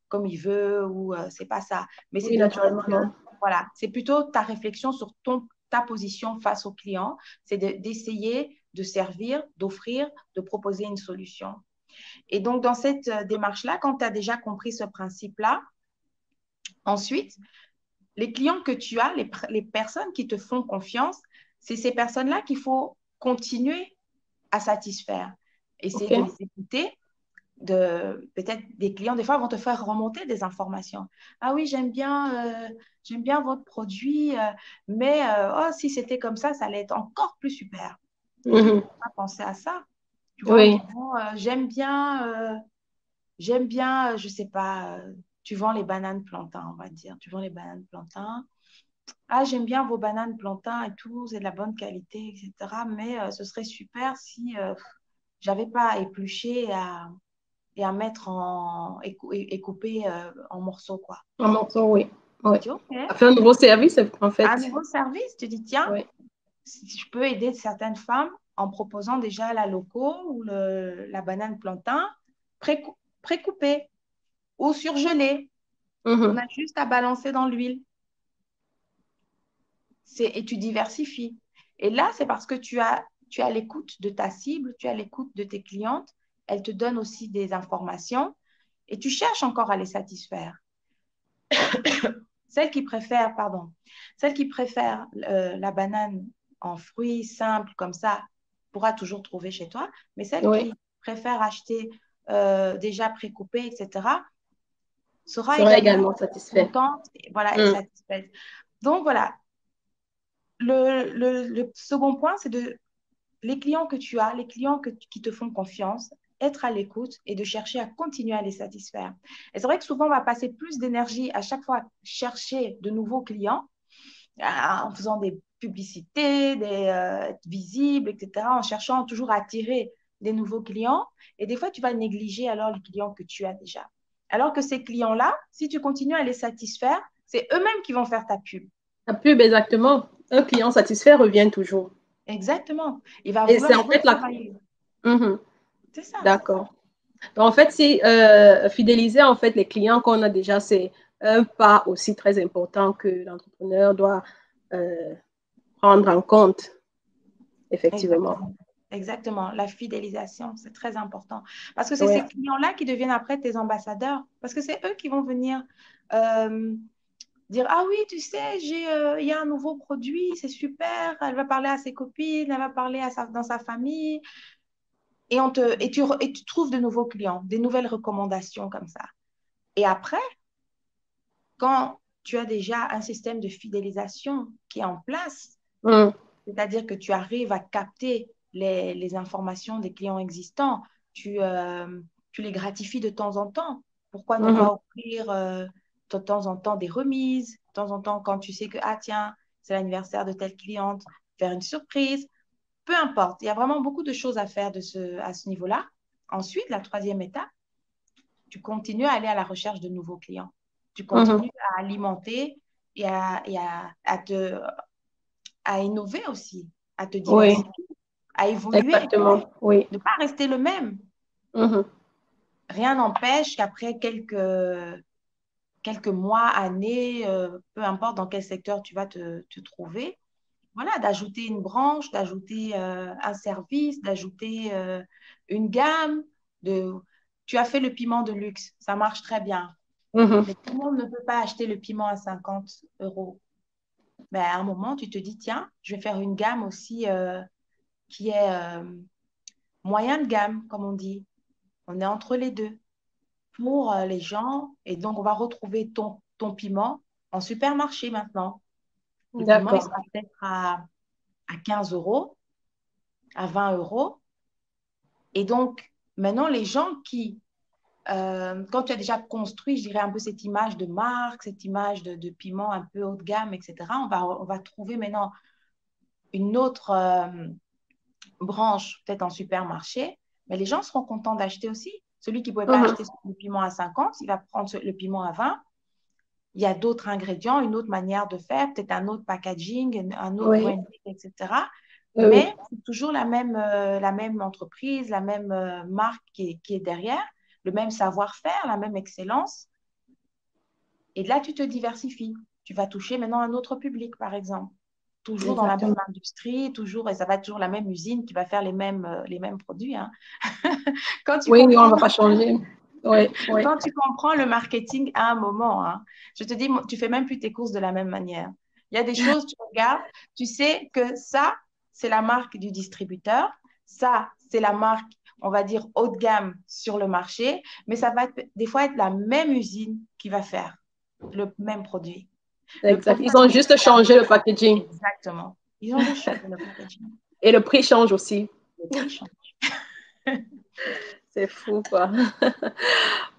[SPEAKER 2] comme il veut ou c'est pas ça. Mais c'est
[SPEAKER 1] Oui,
[SPEAKER 2] de dire
[SPEAKER 1] naturellement,
[SPEAKER 2] que,
[SPEAKER 1] non.
[SPEAKER 2] voilà, c'est plutôt ta réflexion sur ta position face au client, c'est d'essayer de servir, d'offrir, de proposer une solution. Et donc, dans cette démarche-là, quand tu as déjà compris ce principe-là, ensuite, les clients que tu as, les personnes qui te font confiance, c'est ces personnes-là qu'il faut continuer à satisfaire. Essayer de
[SPEAKER 1] OK.
[SPEAKER 2] les écouter, peut-être des clients, des fois, vont te faire remonter des informations. Ah oui, j'aime bien votre produit, mais oh, si c'était comme ça allait être encore plus super. Et toi, tu
[SPEAKER 1] Mhm.
[SPEAKER 2] vas penser à ça, tu vois, en
[SPEAKER 1] Oui.
[SPEAKER 2] disant, j'aime bien, je sais pas, tu vends les bananes plantains, on va dire. Tu vends les bananes plantains. Ah, j'aime bien vos bananes plantains et tout, c'est de la bonne qualité, etc. Mais ce serait super si j'avais pas à éplucher et à mettre et couper en morceaux, quoi.
[SPEAKER 1] En morceaux, oui. Oui.
[SPEAKER 2] Je dis, OK.
[SPEAKER 1] Ça fait un nouveau service, en
[SPEAKER 2] Un
[SPEAKER 1] fait.
[SPEAKER 2] nouveau service, tu dis, tiens,
[SPEAKER 1] Oui.
[SPEAKER 2] si je peux aider certaines femmes en proposant déjà la loco ou la banane plantain précoupée ou surgelée. On
[SPEAKER 1] Mhm.
[SPEAKER 2] a juste à balancer dans l'huile. Et tu diversifies. Et là, c'est parce que tu as l'écoute de ta cible, tu as l'écoute de tes clientes. Elles te donnent aussi des informations et tu cherches encore à les satisfaire. Celle qui préfère la banane en fruits simples comme ça pourra toujours trouver chez toi, mais celle
[SPEAKER 1] Oui.
[SPEAKER 2] qui préfère acheter déjà précoupé, etc., sera
[SPEAKER 1] Sera
[SPEAKER 2] également
[SPEAKER 1] également satisfait.
[SPEAKER 2] contente et, voilà, et
[SPEAKER 1] Mm.
[SPEAKER 2] satisfaite. Donc voilà, le second point, c'est les clients que tu as, les clients qui te font confiance, être à l'écoute et de chercher à continuer à les satisfaire. Et c'est vrai que souvent, on va passer plus d'énergie à chaque fois à chercher de nouveaux clients en faisant des publicités, être visible, etc., en cherchant toujours à attirer des nouveaux clients. Et des fois, tu vas négliger alors les clients que tu as déjà. Alors que ces clients-là, si tu continues à les satisfaire, c'est eux-mêmes qui vont faire ta pub.
[SPEAKER 1] La pub, exactement. Un client satisfait revient toujours.
[SPEAKER 2] Exactement. Il va
[SPEAKER 1] Et c'est
[SPEAKER 2] vouloir
[SPEAKER 1] en fait la...
[SPEAKER 2] retravailler.
[SPEAKER 1] Mhm.
[SPEAKER 2] C'est ça.
[SPEAKER 1] D'accord. Donc, en fait, si fidéliser en fait les clients qu'on a déjà, c'est un pas aussi très important que l'entrepreneur doit euh, prendre en compte, effectivement.
[SPEAKER 2] Exactement. Exactement. La fidélisation, c'est très important. Parce que c'est
[SPEAKER 1] Oui.
[SPEAKER 2] ces clients-là qui deviennent après tes ambassadeurs. Parce que c'est eux qui vont venir euh, dire, ah oui, tu sais, il y a un nouveau produit, c'est super. Elle va parler à ses copines, elle va parler dans sa famille. Et tu trouves de nouveaux clients, des nouvelles recommandations comme ça. Et après, quand tu as déjà un système de fidélisation qui est en place,
[SPEAKER 1] Mm.
[SPEAKER 2] c'est-à-dire que tu arrives à capter les informations des clients existants, tu les gratifies de temps en temps. Pourquoi ne
[SPEAKER 1] Mhm.
[SPEAKER 2] pas offrir de temps en temps des remises, de temps en temps quand tu sais que, ah tiens, c'est l'anniversaire de telle cliente, faire une surprise, peu importe. Il y a vraiment beaucoup de choses à faire à ce niveau-là. Ensuite, la troisième étape, tu continues à aller à la recherche de nouveaux clients. Tu
[SPEAKER 1] Mhm.
[SPEAKER 2] continues à alimenter à innover aussi, à te
[SPEAKER 1] Oui,
[SPEAKER 2] diversifier, à évoluer,
[SPEAKER 1] exactement. Oui.
[SPEAKER 2] ne pas rester le même.
[SPEAKER 1] Mhm.
[SPEAKER 2] Rien n'empêche qu'après quelques mois, années, peu importe dans quel secteur tu vas te trouver, voilà, d'ajouter une branche, d'ajouter un service, d'ajouter une gamme. De... Tu as fait le piment de luxe, ça marche très bien.
[SPEAKER 1] Mhm.
[SPEAKER 2] Mais tout le monde ne peut pas acheter le piment à 50 euros. Mais à un moment, tu te dis, tiens, je vais faire une gamme aussi qui est moyen de gamme, comme on dit. On est entre les deux pour les gens. Et donc, on va retrouver ton piment en supermarché maintenant. Le piment, il
[SPEAKER 1] D'accord.
[SPEAKER 2] sera peut-être à 15 euros, à 20 euros. Et donc, maintenant, les gens quand tu as déjà construit, je dirais, un peu cette image de marque, cette image de piment un peu haut de gamme, etc., on va trouver maintenant une autre branche, peut-être en supermarché, mais les gens seront contents d'acheter aussi. Celui qui ne pouvait pas
[SPEAKER 1] Mhm.
[SPEAKER 2] acheter le piment à 50, il va prendre le piment à 20. Il y a d'autres ingrédients, une autre manière de faire, peut-être un autre packaging, un autre
[SPEAKER 1] Oui,
[SPEAKER 2] branding, etc.
[SPEAKER 1] oui, oui.
[SPEAKER 2] Mais c'est toujours la même entreprise, la même marque qui est derrière, le même savoir-faire, la même excellence. Et là, tu te diversifies. Tu vas toucher maintenant un autre public, par exemple. Toujours dans la même
[SPEAKER 1] Exactement.
[SPEAKER 2] industrie, toujours, et ça va être toujours la même usine qui va faire les mêmes produits, hein. Quand tu
[SPEAKER 1] Oui, on ne
[SPEAKER 2] comprends,
[SPEAKER 1] va pas changer. Oui, oui.
[SPEAKER 2] quand tu comprends le marketing à un moment, hein, je te dis, tu fais même plus tes courses de la même manière. Il y a des choses, tu regardes, tu sais que ça, c'est la marque du distributeur, ça, c'est la marque, on va dire, haut de gamme sur le marché, mais ça va des fois être la même usine qui va faire le même produit. Le
[SPEAKER 1] Exact. Ils ont
[SPEAKER 2] processus
[SPEAKER 1] juste
[SPEAKER 2] va
[SPEAKER 1] changé le packaging.
[SPEAKER 2] exactement. Ils ont juste changé le packaging.
[SPEAKER 1] Et le prix change aussi.
[SPEAKER 2] Le prix change.
[SPEAKER 1] C'est fou, quoi.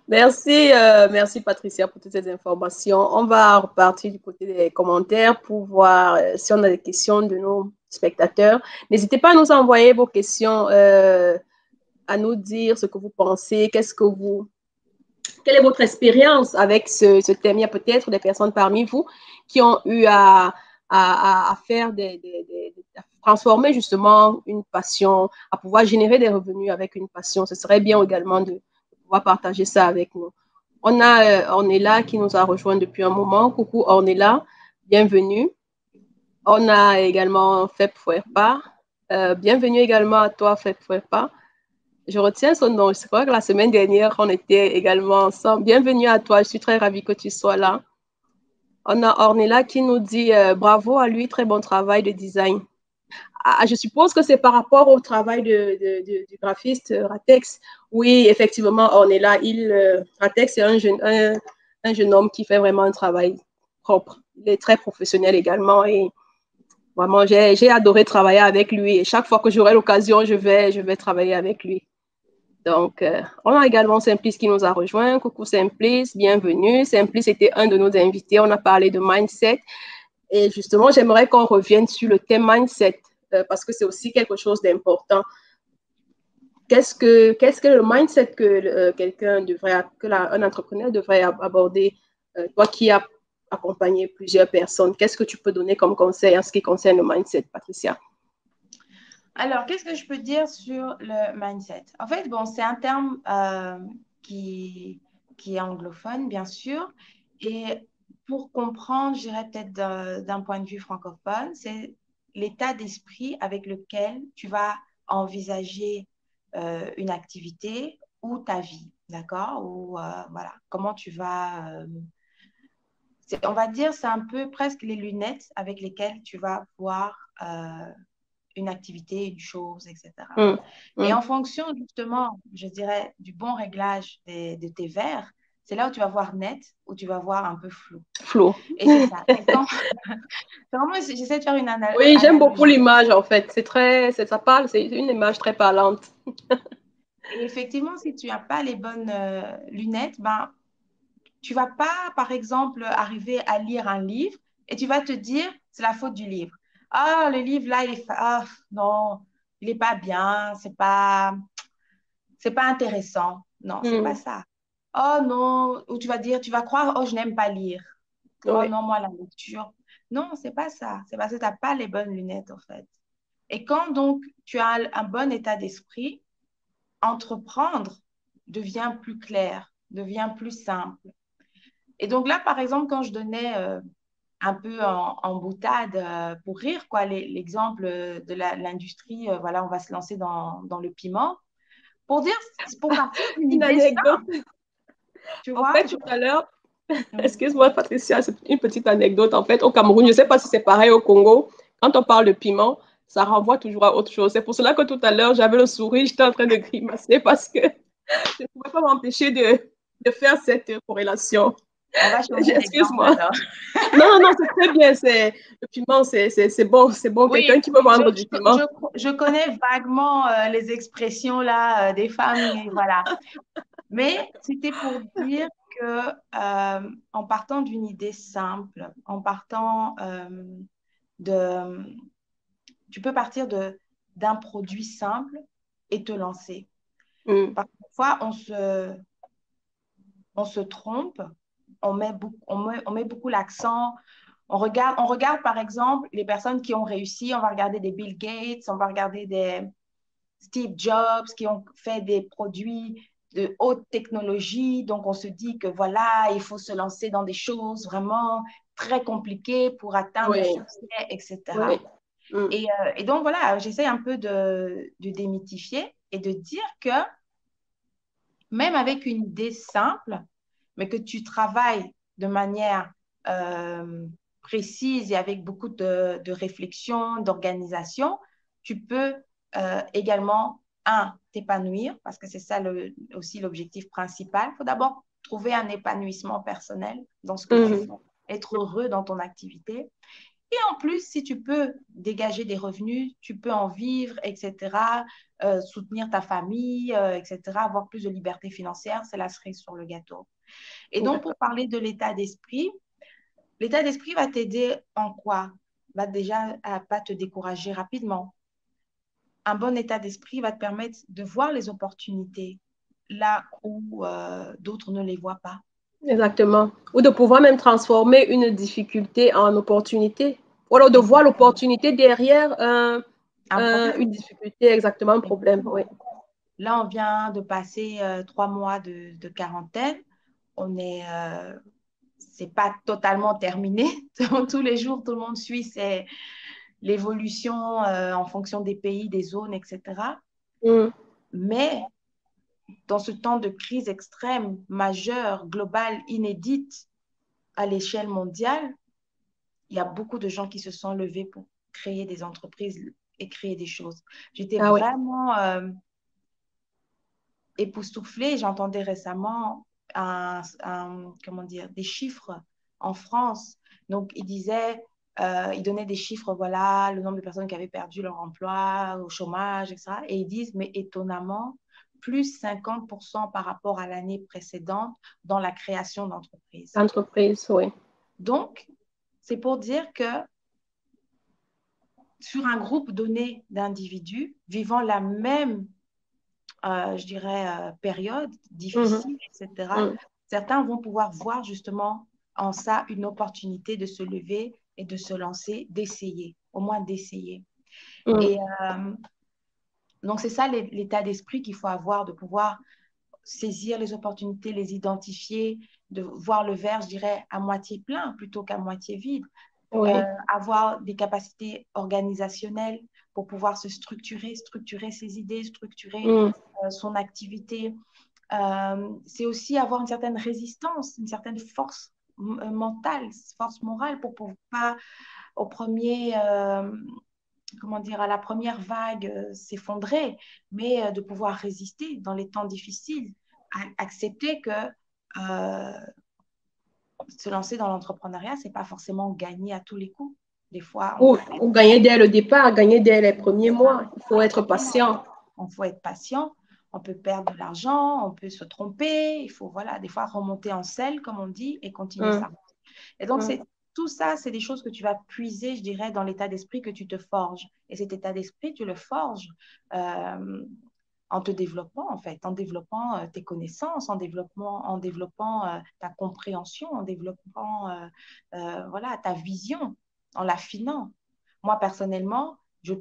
[SPEAKER 1] Merci, merci Patricia pour toutes ces informations. On va repartir du côté des commentaires pour voir si on a des questions de nos spectateurs. N'hésitez pas à nous envoyer vos questions, à nous dire ce que vous pensez, quelle est votre expérience avec ce thème. Il y a peut-être des personnes parmi vous qui ont eu à faire à transformer justement une passion, à pouvoir générer des revenus avec une passion. Ce serait bien également de pouvoir partager ça avec nous. On a Ornella qui nous a rejoint depuis un moment. Coucou Ornella, bienvenue. On a également Feb Fuerpa. Bienvenue également à toi, Feb Fuerpa. Je retiens son nom. Je crois que la semaine dernière, on était également ensemble. Bienvenue à toi. Je suis très ravie que tu sois là. On a Ornella qui nous dit bravo à lui, très bon travail de design. Je suppose que c'est par rapport au travail du graphiste Ratex. Oui, effectivement, Ornella, Ratex est un jeune homme qui fait vraiment un travail propre. Il est très professionnel également et vraiment, j'ai adoré travailler avec lui. Et chaque fois que j'aurai l'occasion, je vais travailler avec lui. Donc, on a également Simplice qui nous a rejoint. Coucou Simplice, bienvenue. Simplice était un de nos invités. On a parlé de mindset. Et justement, j'aimerais qu'on revienne sur le thème mindset parce que c'est aussi quelque chose d'important. Qu'est-ce que le mindset que un entrepreneur devrait aborder? Toi qui as accompagné plusieurs personnes, qu'est-ce que tu peux donner comme conseil en ce qui concerne le mindset, Patricia?
[SPEAKER 2] Alors, qu'est-ce que je peux dire sur le mindset? En fait, bon, c'est un terme qui est anglophone, bien sûr. Et pour comprendre, je dirais peut-être d'un point de vue francophone, c'est l'état d'esprit avec lequel tu vas envisager une activité ou ta vie, d'accord? Ou voilà, comment tu vas... on va dire, c'est un peu presque les lunettes avec lesquelles tu vas voir une activité, une chose, etc.
[SPEAKER 1] Mm,
[SPEAKER 2] Et
[SPEAKER 1] mm.
[SPEAKER 2] en fonction, justement, je dirais, du bon réglage de tes verres, c'est là où tu vas voir net, où tu vas voir un peu flou.
[SPEAKER 1] Flo.
[SPEAKER 2] Et c'est ça. Et quand, vraiment, j'essaie de faire une
[SPEAKER 1] Oui, j'aime beaucoup
[SPEAKER 2] analogie.
[SPEAKER 1] l'image en fait. Ça parle, c'est une image très parlante.
[SPEAKER 2] Et effectivement, si tu n'as pas les bonnes lunettes, ben, tu vas pas, par exemple, arriver à lire un livre et tu vas te dire, c'est la faute du livre. Ah, le livre là, ah, non, il n'est pas bien, c'est pas intéressant. Non, c'est pas
[SPEAKER 1] Mm.
[SPEAKER 2] ça. Oh non, ou tu vas dire, tu vas croire, oh, je n'aime pas lire. Oh
[SPEAKER 1] Oui.
[SPEAKER 2] non, moi, la lecture. Non, c'est pas ça. C'est parce que tu n'as pas les bonnes lunettes, en fait. Et quand donc tu as un bon état d'esprit, entreprendre devient plus clair, devient plus simple. Et donc là, par exemple, quand je donnais un peu en boutade pour rire, quoi, l'exemple de l'industrie, voilà, on va se lancer dans le piment, pour dire, pour partir d'une
[SPEAKER 1] Une
[SPEAKER 2] idée
[SPEAKER 1] anecdote.
[SPEAKER 2] simple, tu
[SPEAKER 1] En
[SPEAKER 2] vois.
[SPEAKER 1] fait, tout à l'heure,
[SPEAKER 2] Oui.
[SPEAKER 1] excuse-moi Patricia, c'est une petite anecdote. En fait, au Cameroun, je ne sais pas si c'est pareil au Congo, quand on parle de piment, ça renvoie toujours à autre chose. C'est pour cela que tout à l'heure, j'avais le sourire, j'étais en train de grimacer parce que je ne pouvais pas m'empêcher de faire cette corrélation.
[SPEAKER 2] On va changer d'exemple
[SPEAKER 1] Excuse-moi.
[SPEAKER 2] alors.
[SPEAKER 1] Non, non, non, c'est très bien. Le piment, c'est bon, c'est bon.
[SPEAKER 2] Oui,
[SPEAKER 1] Quelqu'un qui veut vendre du piment.
[SPEAKER 2] je connais vaguement les expressions là des femmes, et voilà. Mais c'était pour dire que en partant d'une idée simple, en partant de, tu peux partir d'un produit simple et te lancer.
[SPEAKER 1] Mm.
[SPEAKER 2] Parfois, on se trompe, on met beaucoup l'accent. On regarde, par exemple, les personnes qui ont réussi. On va regarder des Bill Gates, on va regarder des Steve Jobs qui ont fait des produits de haute technologie. Donc, on se dit que voilà, il faut se lancer dans des choses vraiment très compliquées pour atteindre le
[SPEAKER 1] Oui,
[SPEAKER 2] succès, etc.
[SPEAKER 1] oui. Mm.
[SPEAKER 2] Et donc, voilà, j'essaie un peu de démythifier et de dire que même avec une idée simple, mais que tu travailles de manière euh, précise et avec beaucoup de réflexion, d'organisation, tu peux également, un, t'épanouir, parce que c'est ça aussi l'objectif principal. Il faut d'abord trouver un épanouissement personnel dans ce que tu fais,
[SPEAKER 1] Mhm.
[SPEAKER 2] être heureux dans ton activité. Et en plus, si tu peux dégager des revenus, tu peux en vivre, etc., soutenir ta famille, etc., avoir plus de liberté financière, c'est la cerise sur le gâteau. Et donc, pour
[SPEAKER 1] D'accord.
[SPEAKER 2] parler de l'état d'esprit va t'aider en quoi? Va déjà à pas te décourager rapidement. Un bon état d'esprit va te permettre de voir les opportunités là où d'autres ne les voient pas.
[SPEAKER 1] Exactement. Ou de pouvoir même transformer une difficulté en opportunité. Ou alors de voir
[SPEAKER 2] Exactement.
[SPEAKER 1] l'opportunité derrière
[SPEAKER 2] Un problème.
[SPEAKER 1] une difficulté, exactement un problème. Oui.
[SPEAKER 2] Exactement. Là, on vient de passer 3 mois de quarantaine. C'est pas totalement terminé. Tous les jours, tout le monde suit l'évolution en fonction des pays, des zones, etc.
[SPEAKER 1] Mm.
[SPEAKER 2] Mais dans ce temps de crise extrême, majeure, globale, inédite à l'échelle mondiale, il y a beaucoup de gens qui se sont levés pour créer des entreprises et créer des choses. J'étais
[SPEAKER 1] Ah oui.
[SPEAKER 2] vraiment époustouflée. J'entendais récemment comment dire, des chiffres en France. Donc, il donnait des chiffres, voilà, le nombre de personnes qui avaient perdu leur emploi, au chômage, etc. Et ils disent, mais étonnamment, plus 50% par rapport à l'année précédente dans la création d'entreprises.
[SPEAKER 1] Entreprise, oui.
[SPEAKER 2] Donc, c'est pour dire que sur un groupe donné d'individus vivant la même je dirais, période
[SPEAKER 1] Mhm.
[SPEAKER 2] difficile, etc.,
[SPEAKER 1] Mm.
[SPEAKER 2] certains vont pouvoir voir justement en ça une opportunité de se lever et de se lancer, d'essayer, au moins d'essayer.
[SPEAKER 1] Mm.
[SPEAKER 2] Et donc, c'est ça l'état d'esprit qu'il faut avoir, de pouvoir saisir les opportunités, les identifier, de voir le verre, je dirais, à moitié plein plutôt qu'à moitié vide.
[SPEAKER 1] Oui.
[SPEAKER 2] Avoir des capacités organisationnelles pour pouvoir se structurer ses idées, structurer
[SPEAKER 1] Mm.
[SPEAKER 2] son activité. C'est aussi avoir une certaine résistance, une certaine force mentale, force morale pour pas au premier, comment dire, à la première vague s'effondrer, mais de pouvoir résister dans les temps difficiles, accepter que se lancer dans l'entrepreneuriat, c'est pas forcément gagner à tous les coups. Des fois, on
[SPEAKER 1] Ou,
[SPEAKER 2] peut
[SPEAKER 1] ou gagner dès le départ, gagner dès les premiers
[SPEAKER 2] ça,
[SPEAKER 1] mois. Il faut être
[SPEAKER 2] exactement.
[SPEAKER 1] patient.
[SPEAKER 2] Il faut être patient, on peut perdre de l'argent, on peut se tromper, il faut, voilà, des fois remonter en selle, comme on dit, et continuer
[SPEAKER 1] Mm.
[SPEAKER 2] ça. Et donc,
[SPEAKER 1] Mm.
[SPEAKER 2] tout ça, c'est des choses que tu vas puiser, je dirais, dans l'état d'esprit que tu te forges. Et cet état d'esprit, tu le forges euh, en te développant, en fait, en développant tes connaissances, en développant ta compréhension, en développant voilà, ta vision, en l'affinant. Moi, personnellement, je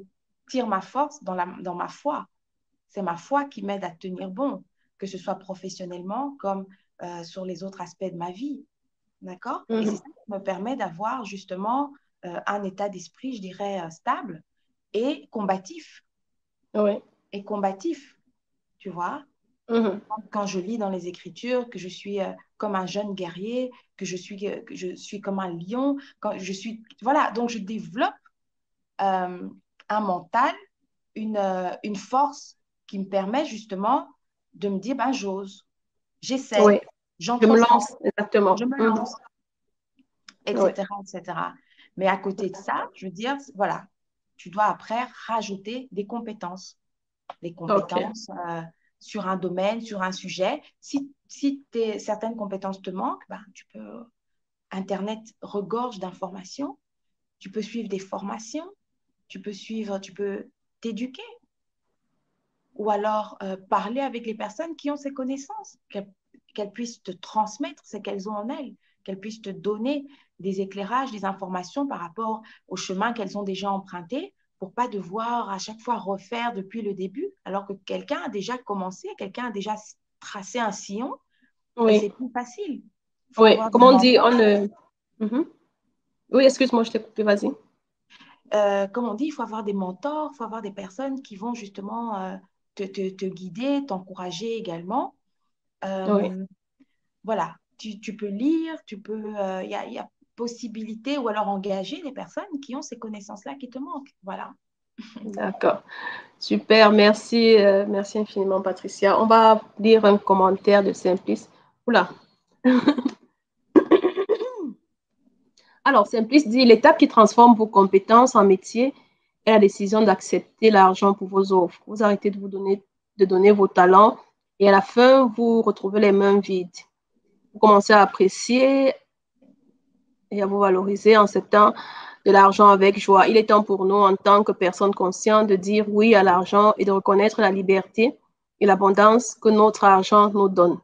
[SPEAKER 2] tire ma force dans ma foi. C'est ma foi qui m'aide à tenir bon, que ce soit professionnellement comme sur les autres aspects de ma vie. D'accord? Et c'est
[SPEAKER 1] Mhm.
[SPEAKER 2] ça qui me permet d'avoir justement un état d'esprit, je dirais, stable et combatif.
[SPEAKER 1] Oui.
[SPEAKER 2] Et combatif, tu vois?
[SPEAKER 1] Mhm.
[SPEAKER 2] Quand je lis dans les Écritures que je suis comme un jeune guerrier, que je suis comme un lion, quand je suis... Voilà, donc je développe euh, un mental, une force qui me permet justement de me dire, ben, j'ose,
[SPEAKER 1] Oui.
[SPEAKER 2] j'essaie,
[SPEAKER 1] Je me
[SPEAKER 2] j'entreprends,
[SPEAKER 1] lance, exactement.
[SPEAKER 2] je me
[SPEAKER 1] Mhm.
[SPEAKER 2] lance,
[SPEAKER 1] Oui.
[SPEAKER 2] etc., etc. Mais à côté de ça, je veux dire, voilà, tu dois après rajouter des compétences. Des
[SPEAKER 1] OK.
[SPEAKER 2] compétences sur un domaine, sur un sujet. Si certaines compétences te manquent, ben, Internet regorge d'informations. Tu peux suivre des formations, tu peux t'éduquer ou alors parler avec les personnes qui ont ces connaissances, qu'elles puissent te transmettre ce qu'elles ont en elles, qu'elles puissent te donner des éclairages, des informations par rapport au chemin qu'elles ont déjà emprunté pour pas devoir à chaque fois refaire depuis le début, alors que quelqu'un a déjà commencé, quelqu'un a déjà tracer un sillon, c'est
[SPEAKER 1] Oui,
[SPEAKER 2] plus facile. Il faut
[SPEAKER 1] oui.
[SPEAKER 2] avoir des
[SPEAKER 1] Comme on dit, on
[SPEAKER 2] mentors.
[SPEAKER 1] ne... Mhm. Oui, excuse-moi, je t'ai coupé, vas-y.
[SPEAKER 2] Comme on dit, il faut avoir des mentors, il faut avoir des personnes qui vont justement te guider, t'encourager également.
[SPEAKER 1] Oui,
[SPEAKER 2] Euh, voilà, tu peux lire, il y a possibilité ou alors engager des personnes qui ont ces connaissances-là qui te manquent. Voilà.
[SPEAKER 1] d'accord. Super, merci, merci infiniment, Patricia. On va lire un commentaire de Simplice. Oula. Alors, Simplice dit, l'étape qui transforme vos compétences en métier est la décision d'accepter l'argent pour vos offres. Vous arrêtez de donner vos talents et à la fin, vous retrouvez les mains vides. Vous commencez à apprécier et à vous valoriser en acceptant de l'argent avec joie. Il est temps pour nous, en tant que personnes conscientes, de dire oui à l'argent et de reconnaître la liberté et l'abondance que notre argent nous donne.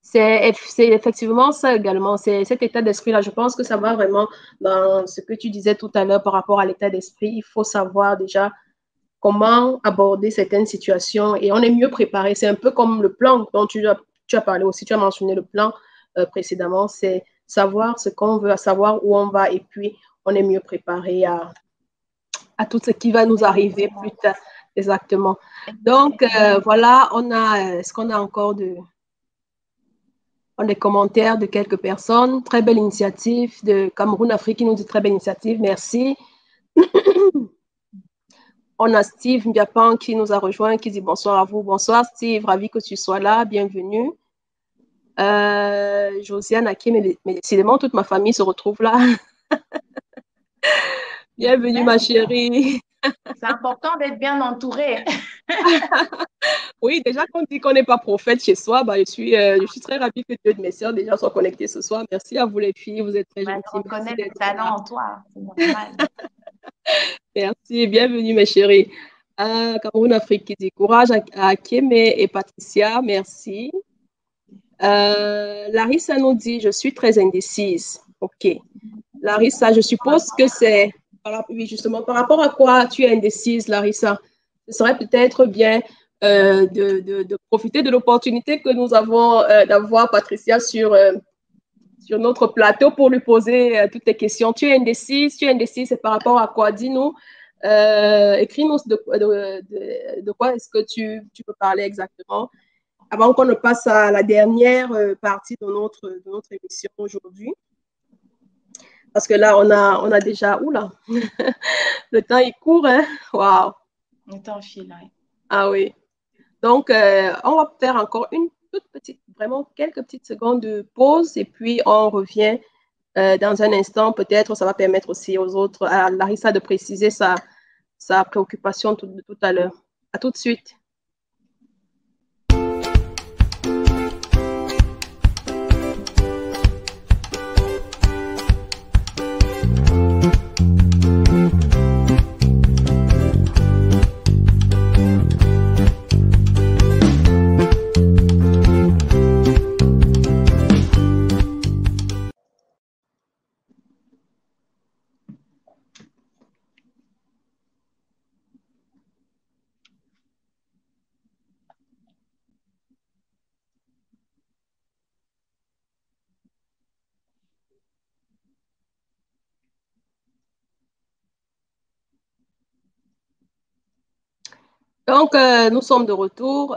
[SPEAKER 1] C'est effectivement ça également, c'est cet état d'esprit-là. Je pense que ça va vraiment dans ce que tu disais tout à l'heure par rapport à l'état d'esprit. Il faut savoir déjà comment aborder certaines situations et on est mieux préparé. C'est un peu comme le plan dont tu as parlé aussi, tu as mentionné le plan précédemment, c'est savoir ce qu'on veut, savoir où on va et puis on est mieux préparé à tout ce qui va nous arriver plus
[SPEAKER 2] Effectivement.
[SPEAKER 1] tard. Exactement. Donc,
[SPEAKER 2] Effectivement.
[SPEAKER 1] voilà, est-ce qu'on a encore des commentaires de quelques personnes? Très belle initiative de Cameroun Afrique qui nous dit très belle initiative, merci. On a Steve Mbiapan qui nous a rejoint, qui dit bonsoir à vous. Bonsoir Steve, ravi que tu sois là, bienvenue. Josiane Akim, mais décidément, toute ma famille se retrouve là.
[SPEAKER 2] C'est
[SPEAKER 1] Bienvenue
[SPEAKER 2] super.
[SPEAKER 1] ma chérie.
[SPEAKER 2] C'est important d'être bien entouré.
[SPEAKER 1] Oui, déjà qu'on dit qu'on n'est pas prophète chez soi, bah, je suis très ravie que deux de mes sœurs déjà soient connectées ce soir. Merci à vous les filles, vous êtes très
[SPEAKER 2] Ben, je
[SPEAKER 1] gentilles. Merci
[SPEAKER 2] reconnais le
[SPEAKER 1] d'être là.
[SPEAKER 2] talent en toi. C'est normal.
[SPEAKER 1] Merci, bienvenue mes chéris. Cameroun Afrique qui dit courage à Kim et Patricia, merci. Larissa nous dit, je suis très indécise. OK. Larissa, je suppose que c'est, oui, justement, par rapport à quoi tu es indécise, Larissa? Ce serait peut-être bien de profiter de l'opportunité que nous avons d'avoir Patricia sur notre plateau pour lui poser toutes tes questions. Tu es indécise, c'est par rapport à quoi? Dis-nous, écris-nous de quoi est-ce que tu peux parler exactement avant qu'on ne passe à la dernière partie de notre émission aujourd'hui. Parce que là, on a déjà, oula, le temps il court, hein? Waouh!
[SPEAKER 2] On est en fil, oui.
[SPEAKER 1] Ah oui. Donc, on va faire encore une toute petite, vraiment quelques petites secondes de pause et puis on revient dans un instant. Peut-être ça va permettre aussi aux autres, à Larissa de préciser sa préoccupation de tout à l'heure. À tout de suite. Donc, nous sommes de retour.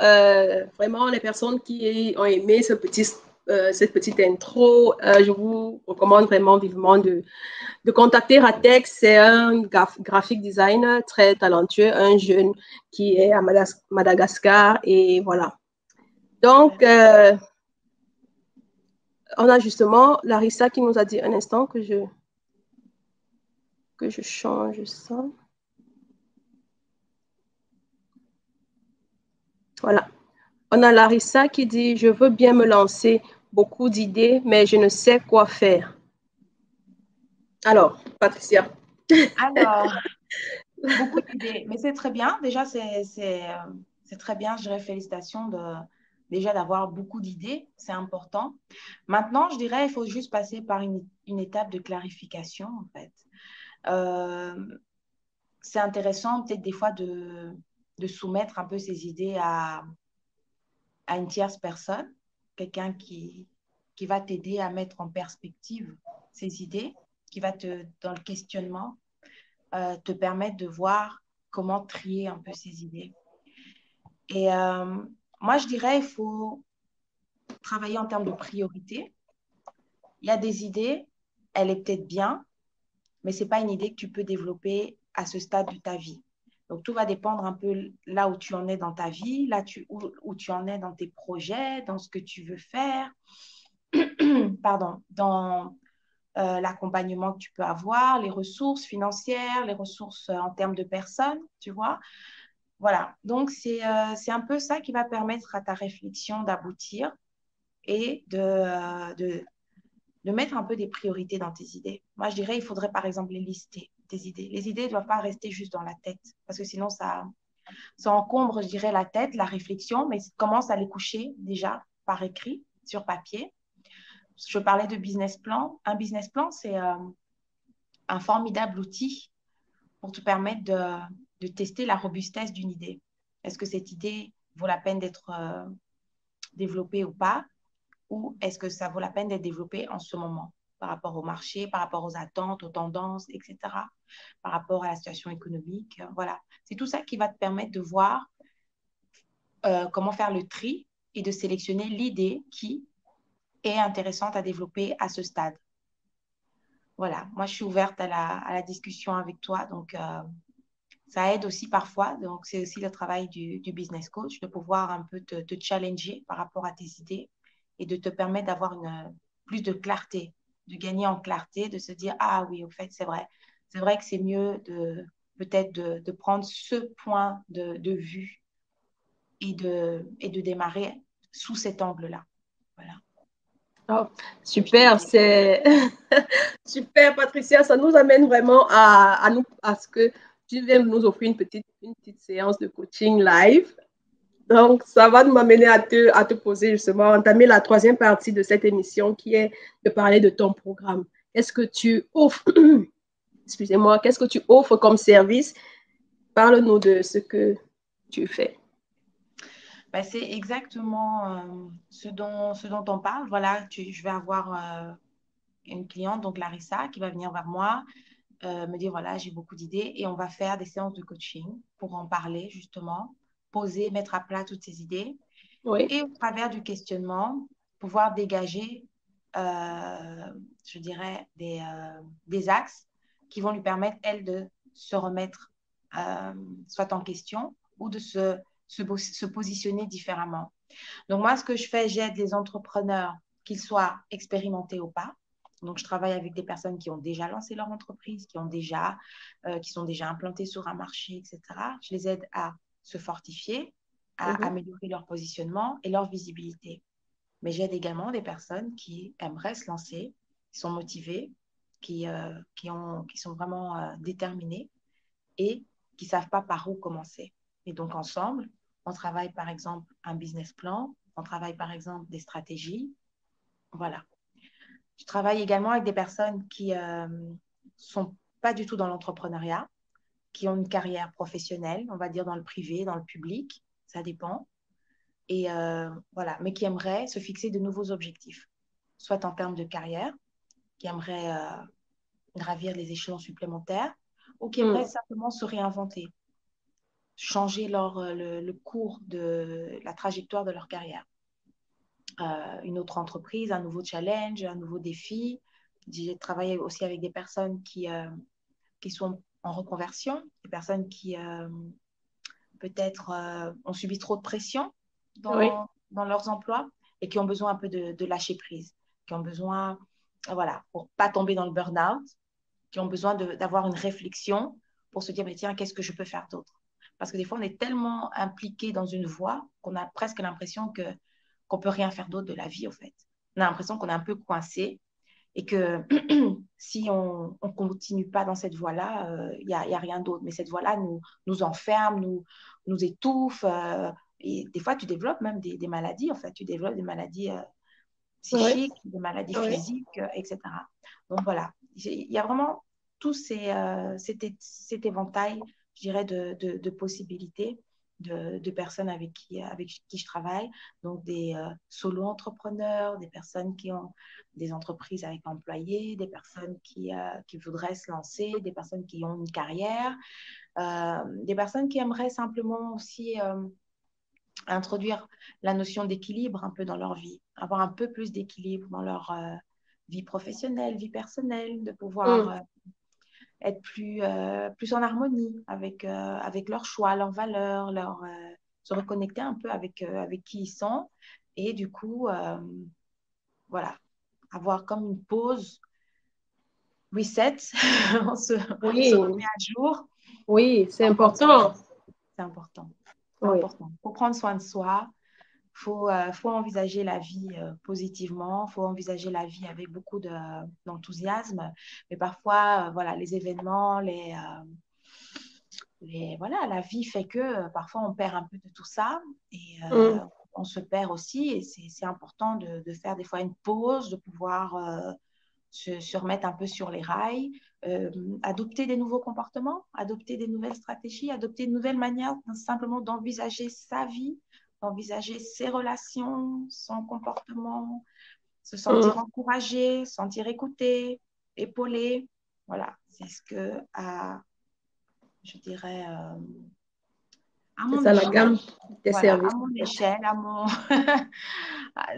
[SPEAKER 1] Vraiment, les personnes qui ont aimé cette petite intro, je vous recommande vraiment vivement de contacter Ratex. C'est un graphic designer très talentueux, un jeune qui est à Madagascar. Et voilà. Donc, on a justement Larissa qui nous a dit un instant que je change ça. Voilà. On a Larissa qui dit, je veux bien me lancer, beaucoup d'idées, mais je ne sais quoi faire. Alors, Patricia.
[SPEAKER 2] Alors, beaucoup d'idées, mais c'est très bien. Déjà, c'est très bien. Je dirais félicitations déjà d'avoir beaucoup d'idées. C'est important. Maintenant, je dirais, il faut juste passer par une étape de clarification, en fait. Euh, c'est intéressant, peut-être des fois, de soumettre un peu ces idées à une tierce personne, quelqu'un qui va t'aider à mettre en perspective ces idées, qui va dans le questionnement, te permettre de voir comment trier un peu ces idées. Et moi, je dirais, il faut travailler en termes de priorité. Il y a des idées, elle est peut-être bien, mais ce n'est pas une idée que tu peux développer à ce stade de ta vie. Donc, tout va dépendre un peu là où tu en es dans ta vie, où tu en es dans tes projets, dans ce que tu veux faire, pardon, dans l'accompagnement que tu peux avoir, les ressources financières, les ressources en termes de personnes, tu vois. Voilà, donc c'est un peu ça qui va permettre à ta réflexion d'aboutir et de mettre un peu des priorités dans tes idées. Moi, je dirais, il faudrait par exemple les lister, tes idées. Les idées ne doivent pas rester juste dans la tête, parce que sinon, ça encombre, je dirais, la tête, la réflexion, mais commence à les coucher déjà par écrit, sur papier. Je parlais de business plan. Un business plan, c'est un formidable outil pour te permettre de tester la robustesse d'une idée. Est-ce que cette idée vaut la peine d'être développée ou pas? Ou est-ce que ça vaut la peine d'être développé en ce moment par rapport au marché, par rapport aux attentes, aux tendances, etc., par rapport à la situation économique. Voilà. C'est tout ça qui va te permettre de voir comment faire le tri et de sélectionner l'idée qui est intéressante à développer à ce stade. Voilà. Moi, je suis ouverte à la discussion avec toi. Donc, ça aide aussi parfois. Donc, c'est aussi le travail du business coach de pouvoir un peu te challenger par rapport à tes idées et de te permettre d'avoir plus de clarté, de gagner en clarté, de se dire, ah oui, au fait, c'est vrai. C'est vrai que c'est mieux peut-être de prendre ce point de vue et de démarrer sous cet angle-là. Voilà.
[SPEAKER 1] Oh, super, c'est super, Patricia. Ça nous amène vraiment à ce que tu viens de nous offrir une petite séance de coaching live. Donc, ça va m'amener à te poser justement, entamer la troisième partie de cette émission qui est de parler de ton programme. Qu'est-ce que tu offres? Excusez-moi, qu'est-ce que tu offres comme service? Parle-nous de ce que tu fais.
[SPEAKER 2] Ben, c'est exactement ce dont on parle. Voilà, je vais avoir une cliente, donc Larissa, qui va venir vers moi, me dire, voilà, j'ai beaucoup d'idées et on va faire des séances de coaching pour en parler justement, poser, mettre à plat toutes ces idées
[SPEAKER 1] Oui.
[SPEAKER 2] et au travers du questionnement, pouvoir dégager, je dirais, des axes qui vont lui permettre, elle, de se remettre soit en question ou de se positionner différemment. Donc, moi, ce que je fais, j'aide les entrepreneurs, qu'ils soient expérimentés ou pas. Donc, je travaille avec des personnes qui ont déjà lancé leur entreprise, qui sont déjà implantées sur un marché, etc. Je les aide à se fortifier, à améliorer leur positionnement et leur visibilité. Mais j'aide également des personnes qui aimeraient se lancer, qui sont motivées, qui sont vraiment déterminées et qui ne savent pas par où commencer. Et donc, ensemble, on travaille par exemple un business plan, on travaille par exemple des stratégies. Voilà. Je travaille également avec des personnes qui sont pas du tout dans l'entrepreneuriat, qui ont une carrière professionnelle, on va dire dans le privé, dans le public, ça dépend. Et voilà, mais qui aimeraient se fixer de nouveaux objectifs, soit en termes de carrière, qui aimeraient gravir les échelons supplémentaires, ou qui aimeraient simplement se réinventer, changer le cours de la trajectoire de leur carrière. Une autre entreprise, un nouveau challenge, un nouveau défi. J'ai travaillé aussi avec des personnes qui sont en reconversion, des personnes qui peut-être ont subi trop de pression dans leurs emplois et qui ont besoin un peu de lâcher prise, qui ont besoin, voilà, pour pas tomber dans le burn-out, qui ont besoin d'avoir une réflexion pour se dire, mais tiens, qu'est-ce que je peux faire d'autre? Parce que des fois, on est tellement impliqué dans une voie qu'on a presque l'impression qu'on peut rien faire d'autre de la vie, en fait. On a l'impression qu'on est un peu coincé et que si on ne continue pas dans cette voie-là, il n'y a rien d'autre. Mais cette voie-là nous enferme, nous étouffe. Et des fois, tu développes même des maladies, en fait. Tu développes des maladies psychiques, des maladies physiques, etc. Donc voilà, il y a vraiment tout cet éventail, je dirais, de possibilités de personnes avec qui je travaille, donc des solo-entrepreneurs, des personnes qui ont des entreprises avec employés, des personnes qui voudraient se lancer, des personnes qui ont une carrière, des personnes qui aimeraient simplement aussi introduire la notion d'équilibre un peu dans leur vie, avoir un peu plus d'équilibre dans leur vie professionnelle, vie personnelle, de pouvoir être plus en harmonie avec leurs choix, leurs valeurs, se reconnecter un peu avec qui ils sont. Et du coup, voilà, avoir comme une pause, reset, on se
[SPEAKER 1] Oui,
[SPEAKER 2] remet à jour.
[SPEAKER 1] oui, c'est
[SPEAKER 2] On pense que
[SPEAKER 1] important.
[SPEAKER 2] c'est important. C'est
[SPEAKER 1] Oui.
[SPEAKER 2] important. Il faut prendre soin de soi. Faut envisager la vie positivement, il faut envisager la vie avec beaucoup d'enthousiasme. Mais parfois, voilà, les événements, voilà, la vie fait que parfois on perd un peu de tout ça et
[SPEAKER 1] Mm.
[SPEAKER 2] on se perd aussi. Et c'est important de faire des fois une pause, de pouvoir se remettre un peu sur les rails, adopter des nouveaux comportements, adopter des nouvelles stratégies, adopter une nouvelle manière simplement d'envisager sa vie, d'envisager ses relations, son comportement, se sentir
[SPEAKER 1] Mm.
[SPEAKER 2] encouragé, se sentir écouté, épaulé. Voilà, c'est ce que, je dirais, à
[SPEAKER 1] C'est
[SPEAKER 2] mon
[SPEAKER 1] ça la
[SPEAKER 2] échelle,
[SPEAKER 1] gamme des
[SPEAKER 2] voilà,
[SPEAKER 1] services.
[SPEAKER 2] à mon échelle,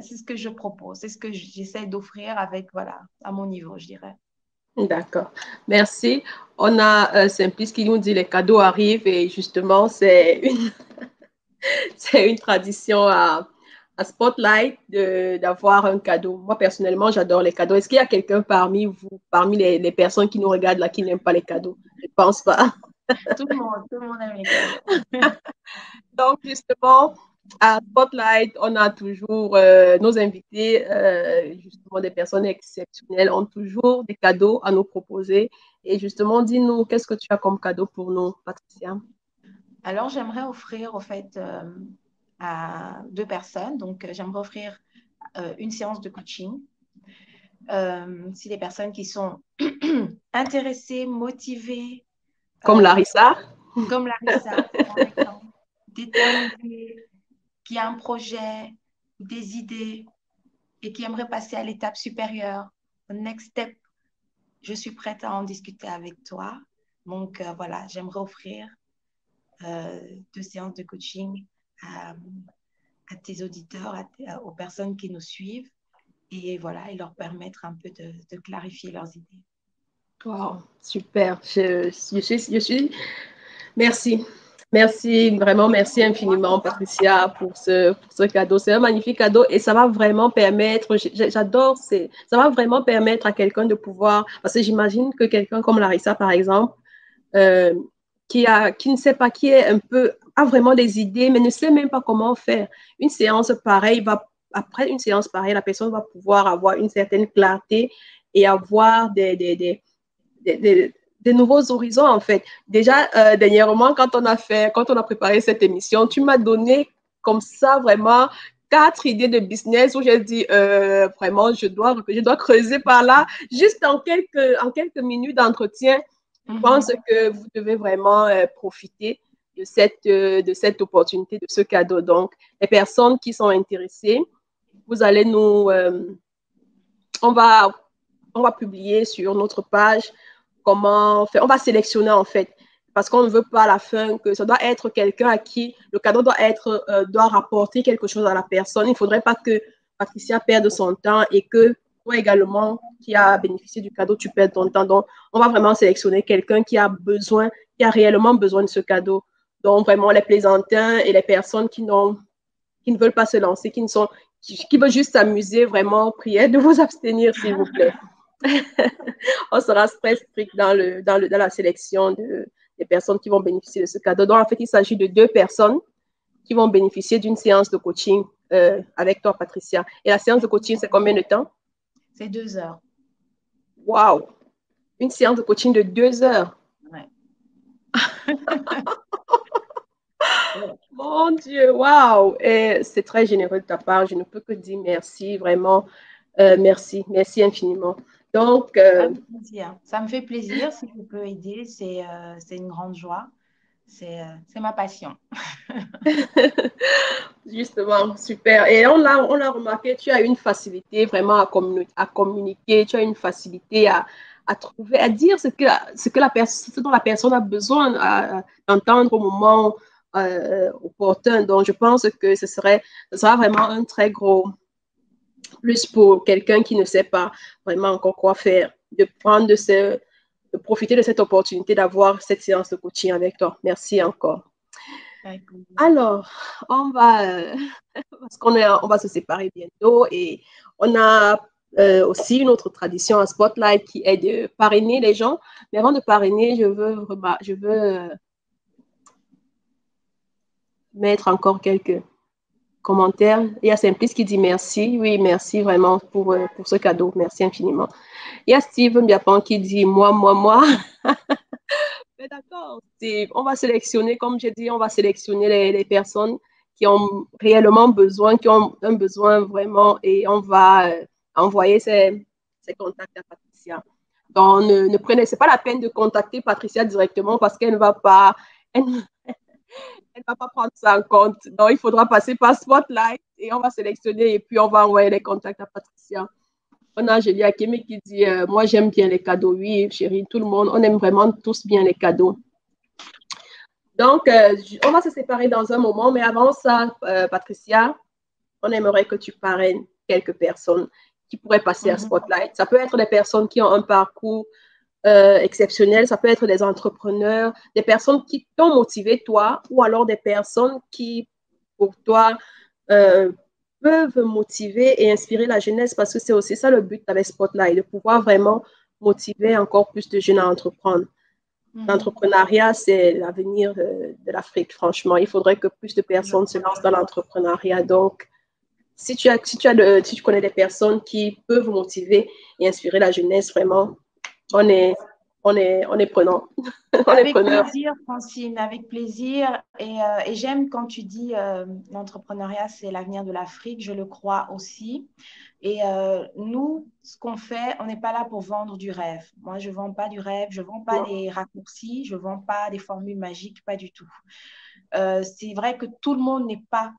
[SPEAKER 2] c'est ce que je propose, c'est ce que j'essaie d'offrir avec, voilà, à mon niveau, je dirais.
[SPEAKER 1] D'accord. Merci. On a Simplice qui nous dit les cadeaux arrivent et justement, c'est une tradition à Spotlight d'avoir un cadeau. Moi, personnellement, j'adore les cadeaux. Est-ce qu'il y a quelqu'un parmi vous, parmi les personnes qui nous regardent là, qui n'aiment pas les cadeaux? Je ne pense pas.
[SPEAKER 2] Tout le monde aime les cadeaux.
[SPEAKER 1] Donc, justement, à Spotlight, on a toujours nos invités, justement des personnes exceptionnelles, ont toujours des cadeaux à nous proposer. Et justement, dis-nous, qu'est-ce que tu as comme cadeau pour nous, Patricia?
[SPEAKER 2] Alors, j'aimerais offrir, au fait, à deux personnes. Donc, j'aimerais offrir une séance de coaching. Si des personnes qui sont intéressées, motivées,
[SPEAKER 1] Comme Larissa?
[SPEAKER 2] comme Larissa, par exemple, déterminée, qui a un projet, des idées et qui aimerait passer à l'étape supérieure, au next step, je suis prête à en discuter avec toi. Donc, voilà, j'aimerais offrir deux séances de coaching à, à tes auditeurs, aux personnes qui nous suivent et voilà, et leur permettre un peu de clarifier leurs idées.
[SPEAKER 1] Wow, super. Merci. Merci, vraiment, merci infiniment, Patricia, pour ce cadeau. C'est un magnifique cadeau et ça va vraiment permettre, j'adore, ça va vraiment permettre à quelqu'un de pouvoir, parce que j'imagine que quelqu'un comme Larissa, par exemple, euh, qui ne sait pas, qui est un peu, a vraiment des idées, mais ne sait même pas comment faire. Une séance pareille après une séance pareille, la personne va pouvoir avoir une certaine clarté et avoir des nouveaux horizons, en fait. Déjà, dernièrement, quand on a préparé cette émission, tu m'as donné comme ça vraiment 4 idées de business où j'ai dit vraiment, je dois creuser par là. Juste en quelques minutes d'entretien, je pense que vous devez vraiment profiter de cette opportunité, de ce cadeau. Donc, les personnes qui sont intéressées, vous allez on va, on va publier sur notre page comment faire. On va sélectionner en fait, parce qu'on ne veut pas à la fin que ça doit être quelqu'un à qui le cadeau doit rapporter quelque chose à la personne. Il ne faudrait pas que Patricia perde son temps et que toi également, qui a bénéficié du cadeau, tu perds ton temps. Donc, on va vraiment sélectionner quelqu'un qui a réellement besoin de ce cadeau. Donc, vraiment, les plaisantins et les personnes qui ne veulent pas se lancer, qui veulent juste s'amuser, vraiment, priez de vous abstenir, s'il vous plaît. On sera très strict dans la sélection des personnes qui vont bénéficier de ce cadeau. Donc, en fait, il s'agit de 2 personnes qui vont bénéficier d'une séance de coaching avec toi, Patricia. Et la séance de coaching, c'est combien de temps?
[SPEAKER 2] C'est 2 heures.
[SPEAKER 1] Waouh! Une séance de coaching de 2 heures.
[SPEAKER 2] Ouais.
[SPEAKER 1] Mon Dieu, waouh! Et c'est très généreux de ta part. Je ne peux que dire merci, vraiment. Merci, merci infiniment. Donc,
[SPEAKER 2] Ça me fait plaisir. Ça me fait plaisir si je peux aider. C'est une grande joie. C'est ma passion.
[SPEAKER 1] Justement, super. Et on a remarqué, tu as une facilité vraiment à communiquer, tu as une facilité à trouver, à dire ce dont la personne a besoin d'entendre au moment opportun. Donc, je pense que ce sera vraiment un très gros plus pour quelqu'un qui ne sait pas vraiment encore quoi faire, de profiter de cette opportunité d'avoir cette séance de coaching avec toi. Merci encore. Alors, on va, parce on va se séparer bientôt et on a aussi une autre tradition à Spotlight qui est de parrainer les gens. Mais avant de parrainer, je veux mettre encore quelques commentaires. Il y a Simplice qui dit merci. Oui, merci vraiment pour ce cadeau. Merci infiniment. Il y a Steven Biapan qui dit moi. Mais d'accord, on va sélectionner, comme j'ai dit, on va sélectionner les personnes qui ont réellement besoin, qui ont un besoin vraiment, et on va envoyer ces contacts à Patricia. Donc, ne prenez, c'est pas la peine de contacter Patricia directement parce qu'elle ne va pas, elle, elle va pas prendre ça en compte. Donc, il faudra passer par Spotlight et on va sélectionner et puis on va envoyer les contacts à Patricia. On a Julie Akeme qui dit moi, j'aime bien les cadeaux. Oui, chérie, tout le monde, on aime vraiment tous bien les cadeaux. Donc, on va se séparer dans un moment, mais avant ça, Patricia, on aimerait que tu parraines quelques personnes qui pourraient passer à Spotlight. Ça peut être des personnes qui ont un parcours exceptionnel, ça peut être des entrepreneurs, des personnes qui t'ont motivé, toi, ou alors des personnes qui, pour toi, peuvent motiver et inspirer la jeunesse, parce que c'est aussi ça le but avec Spotlight, de pouvoir vraiment motiver encore plus de jeunes à entreprendre. L'entrepreneuriat, c'est l'avenir de l'Afrique, franchement. Il faudrait que plus de personnes se lancent dans l'entrepreneuriat. Donc, si tu connais des personnes qui peuvent motiver et inspirer la jeunesse, vraiment, on est prenant.
[SPEAKER 2] Avec plaisir, Francine, avec plaisir. Et j'aime quand tu dis l'entrepreneuriat, c'est l'avenir de l'Afrique. Je le crois aussi. Et nous, ce qu'on fait, on n'est pas là pour vendre du rêve. Moi, je ne vends pas du rêve, je ne vends pas des raccourcis, je ne vends pas des formules magiques, pas du tout. C'est vrai que tout le monde n'est pas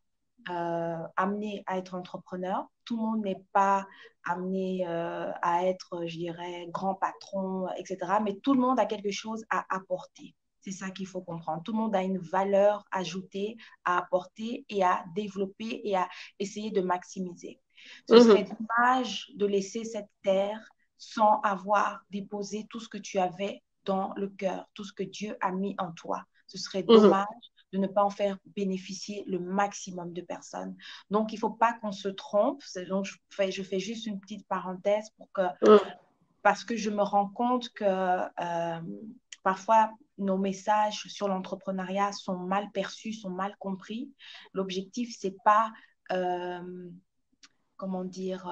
[SPEAKER 2] amené à être entrepreneur. Tout le monde n'est pas amené à être, je dirais, grand patron, etc. Mais tout le monde a quelque chose à apporter. C'est ça qu'il faut comprendre. Tout le monde a une valeur ajoutée à apporter et à développer et à essayer de maximiser. Ce serait dommage de laisser cette terre sans avoir déposé tout ce que tu avais dans le cœur, tout ce que Dieu a mis en toi. Ce serait dommage de ne pas en faire bénéficier le maximum de personnes. Donc, il ne faut pas qu'on se trompe. Donc, je fais juste une petite parenthèse parce que je me rends compte que parfois, nos messages sur l'entrepreneuriat sont mal perçus, sont mal compris. L'objectif, ce n'est pas, comment dire,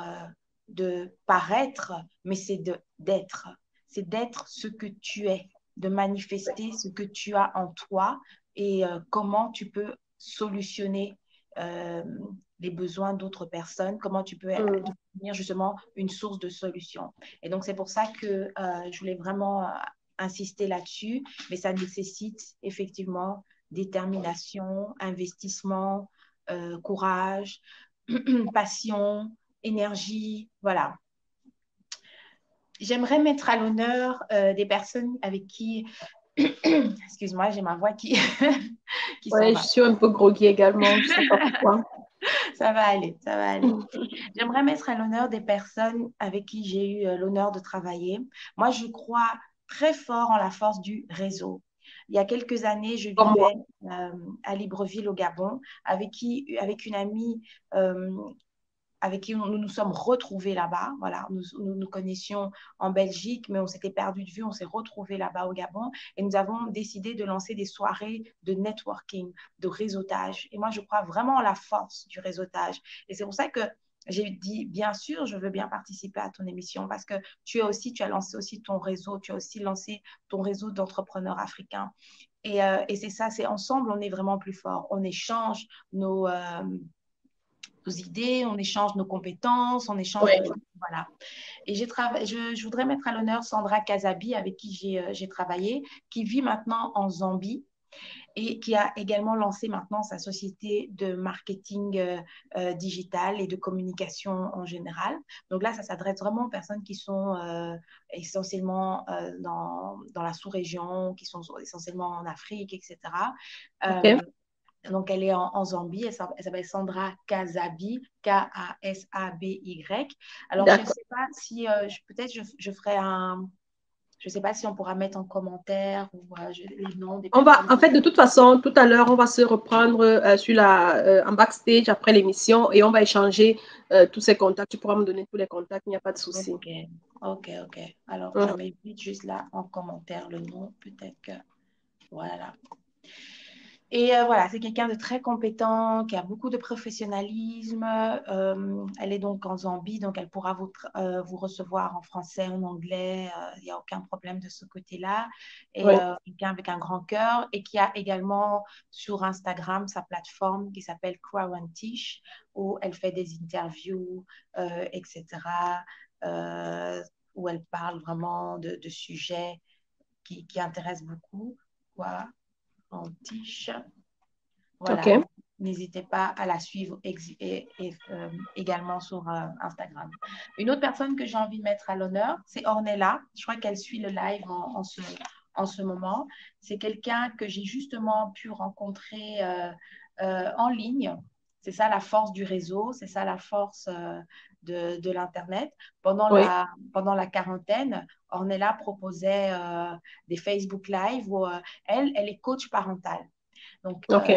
[SPEAKER 2] de paraître, mais c'est d'être. C'est d'être ce que tu es, de manifester ce que tu as en toi et comment tu peux solutionner les besoins d'autres personnes, comment tu peux devenir justement une source de solution. Et donc, c'est pour ça que je voulais vraiment insister là-dessus, mais ça nécessite effectivement détermination, investissement, courage, passion, énergie, voilà. J'aimerais mettre à l'honneur des personnes avec qui, excuse-moi, j'ai ma voix qui
[SPEAKER 1] ouais, je suis un peu groggy également, je ne sais pas pourquoi.
[SPEAKER 2] Ça va aller, ça va aller. J'aimerais mettre à l'honneur des personnes avec qui j'ai eu l'honneur de travailler. Moi, je crois très fort en la force du réseau. Il y a quelques années, je vivais à Libreville, au Gabon, avec une amie avec qui nous nous sommes retrouvés là-bas. Voilà, nous connaissions en Belgique, mais on s'était perdu de vue. On s'est retrouvés là-bas au Gabon et nous avons décidé de lancer des soirées de networking, de réseautage. Et moi, je crois vraiment en la force du réseautage. Et c'est pour ça que j'ai dit, bien sûr, je veux bien participer à ton émission parce que tu as lancé aussi ton réseau, tu as aussi lancé ton réseau d'entrepreneurs africains. Et c'est ça, c'est ensemble, on est vraiment plus fort. On échange nos idées, on échange nos compétences, on échange, voilà. Et je voudrais mettre à l'honneur Sandra Kazabi, avec qui j'ai travaillé, qui vit maintenant en Zambie. et qui a également lancé maintenant sa société de marketing digital et de communication en général. Donc là, ça s'adresse vraiment aux personnes qui sont essentiellement dans la sous-région, qui sont essentiellement en Afrique, etc.
[SPEAKER 1] OK.
[SPEAKER 2] Donc, elle est en Zambie. Elle s'appelle Sandra Kasabi, Kasaby. Alors, je ne
[SPEAKER 1] D'accord.
[SPEAKER 2] sais pas si, peut-être je ferai un, je ne sais pas si on pourra mettre en commentaire ou les noms des personnes.
[SPEAKER 1] En fait, de toute façon, tout à l'heure, on va se reprendre en backstage après l'émission et on va échanger tous ces contacts. Tu pourras me donner tous les contacts, il n'y a pas de souci.
[SPEAKER 2] Ok, ok. Alors, je
[SPEAKER 1] Mhm.
[SPEAKER 2] mets vite juste là en commentaire le nom. Peut-être que, voilà. Et voilà, c'est quelqu'un de très compétent, qui a beaucoup de professionnalisme. Elle est donc en Zambie, donc elle pourra vous recevoir en français, en anglais. Il n'y a aucun problème de ce côté-là. Et
[SPEAKER 1] Oui,
[SPEAKER 2] quelqu'un avec un grand cœur et qui a également sur Instagram sa plateforme qui s'appelle Kwawantish, où elle fait des interviews, etc., euh, où elle parle vraiment de sujets qui intéressent beaucoup. Quoi en tiche. Voilà,
[SPEAKER 1] OK.
[SPEAKER 2] donc n'hésitez pas à la suivre également sur Instagram. Une autre personne que j'ai envie de mettre à l'honneur, c'est Ornella. Je crois qu'elle suit le live en ce moment. C'est quelqu'un que j'ai justement pu rencontrer en ligne. C'est ça la force du réseau, c'est ça la force de l'Internet.
[SPEAKER 1] Oui,
[SPEAKER 2] Pendant la quarantaine, Ornella proposait des Facebook Live où elle est coach parentale. Donc,
[SPEAKER 1] OK.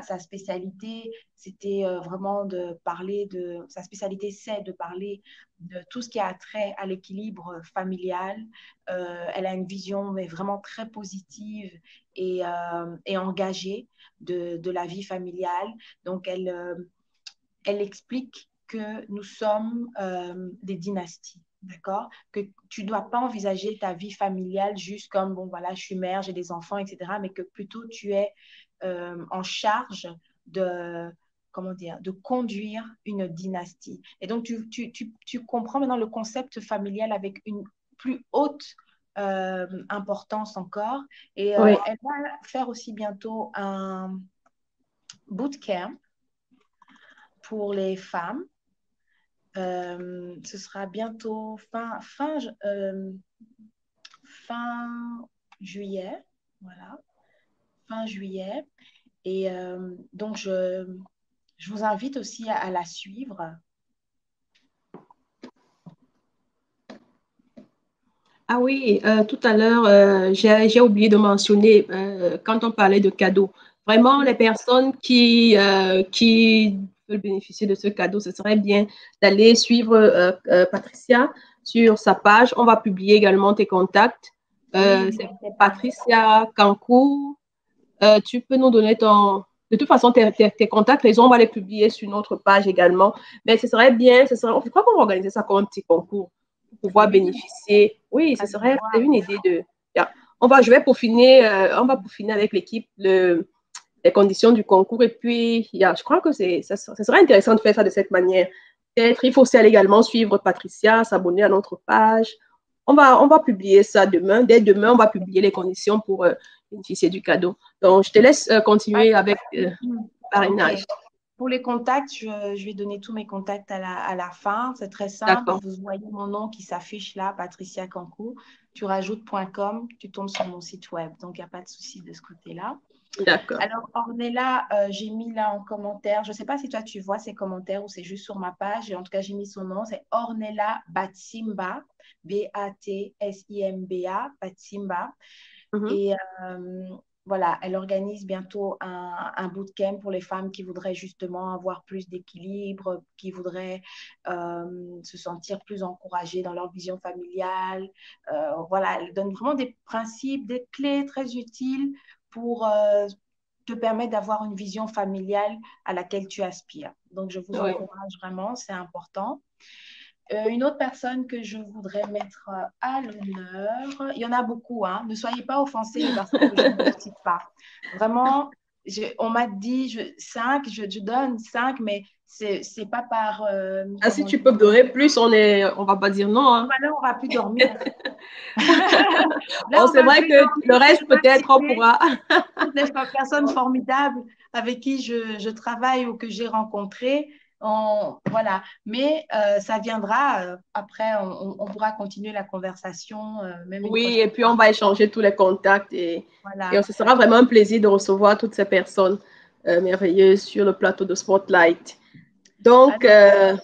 [SPEAKER 2] sa spécialité, c'était vraiment de parler de... Sa spécialité, c'est de parler de tout ce qui a trait à l'équilibre familial. Elle a une vision mais vraiment très positive et engagée de la vie familiale. Donc, elle explique que nous sommes des dynasties. D'accord? Que tu ne dois pas envisager ta vie familiale juste comme, bon, voilà, je suis mère, j'ai des enfants, etc., mais que plutôt tu es en charge de, comment dire, de conduire une dynastie. Et donc, tu comprends maintenant le concept familial avec une plus haute importance encore. Et
[SPEAKER 1] Oui.
[SPEAKER 2] elle va faire aussi bientôt un bootcamp pour les femmes. Ce sera bientôt fin juillet. Voilà, fin juillet. Et donc, je vous invite aussi à la suivre.
[SPEAKER 1] Ah oui, tout à l'heure, j'ai oublié de mentionner quand on parlait de cadeaux. Vraiment, les personnes qui veulent bénéficier de ce cadeau, ce serait bien d'aller suivre Patricia sur sa page. On va publier également tes contacts.
[SPEAKER 2] Oui,
[SPEAKER 1] C'est
[SPEAKER 2] n'hésitez pas.
[SPEAKER 1] Patricia Kankou. Tu peux nous donner ton... De toute façon, tes contacts, on va les publier sur notre page également. Mais ce serait bien, je crois qu'on va organiser ça comme un petit concours pour pouvoir
[SPEAKER 2] Oui,
[SPEAKER 1] bénéficier. Oui, ce
[SPEAKER 2] ça se
[SPEAKER 1] serait c'est
[SPEAKER 2] voit.
[SPEAKER 1] une idée de... Yeah. On va peaufiner avec l'équipe les conditions du concours. Et puis, je crois que ça serait intéressant de faire ça de cette manière. Peut-être, il faut aussi aller également suivre Patricia, s'abonner à notre page. On va publier ça demain. Dès demain, on va publier les conditions pour bénéficier du cadeau. Donc, je te laisse
[SPEAKER 2] Pas
[SPEAKER 1] continuer
[SPEAKER 2] de
[SPEAKER 1] avec
[SPEAKER 2] souci. Ok.
[SPEAKER 1] parrainage.
[SPEAKER 2] Pour les contacts, je vais donner tous mes contacts à la fin. C'est très simple.
[SPEAKER 1] D'accord,
[SPEAKER 2] Vous voyez mon nom qui s'affiche là, Patricia Kankou. Tu rajoutes .com, tu tombes sur mon site web. Donc, il n'y a pas de souci de ce côté-là.
[SPEAKER 1] d'accord.
[SPEAKER 2] Alors, Ornella, j'ai mis là en commentaire, je ne sais pas si toi tu vois ces commentaires ou c'est juste sur ma page, et en tout cas j'ai mis son nom, c'est Ornella Batsimba, Batsimba, Batsimba.
[SPEAKER 1] Mhm.
[SPEAKER 2] Et voilà, elle organise bientôt un bootcamp pour les femmes qui voudraient justement avoir plus d'équilibre, qui voudraient se sentir plus encouragées dans leur vision familiale. Voilà, elle donne vraiment des principes, des clés très utiles pour te permettre d'avoir une vision familiale à laquelle tu aspires. Donc, je vous
[SPEAKER 1] Oui.
[SPEAKER 2] encourage vraiment, c'est important. Une autre personne que je voudrais mettre à l'honneur, il y en a beaucoup, hein. Ne soyez pas offensés des personnes que je ne cite pas. Vraiment, on m'a dit 5, je donne 5, mais c'est pas par,
[SPEAKER 1] Ah, si
[SPEAKER 2] comment
[SPEAKER 1] tu
[SPEAKER 2] dire,
[SPEAKER 1] peux donner plus, on va pas dire non, hein.
[SPEAKER 2] là, on va plus dormir.
[SPEAKER 1] Bon,
[SPEAKER 2] Là, on
[SPEAKER 1] c'est
[SPEAKER 2] va
[SPEAKER 1] vrai
[SPEAKER 2] plus
[SPEAKER 1] que le
[SPEAKER 2] dormir. Je
[SPEAKER 1] reste,
[SPEAKER 2] peux
[SPEAKER 1] peut-être, on
[SPEAKER 2] citer
[SPEAKER 1] pourra.
[SPEAKER 2] toutes les personnes formidables avec qui je travaille ou que j'ai rencontrées. Voilà. Mais ça viendra. Après, on pourra continuer la conversation, même une
[SPEAKER 1] Oui,
[SPEAKER 2] prochaine
[SPEAKER 1] et puis on
[SPEAKER 2] fois.
[SPEAKER 1] va échanger tous les contacts et
[SPEAKER 2] Voilà.
[SPEAKER 1] ce sera vraiment un plaisir de recevoir toutes ces personnes merveilleuses sur le plateau de Spotlight. Donc,
[SPEAKER 2] Alors,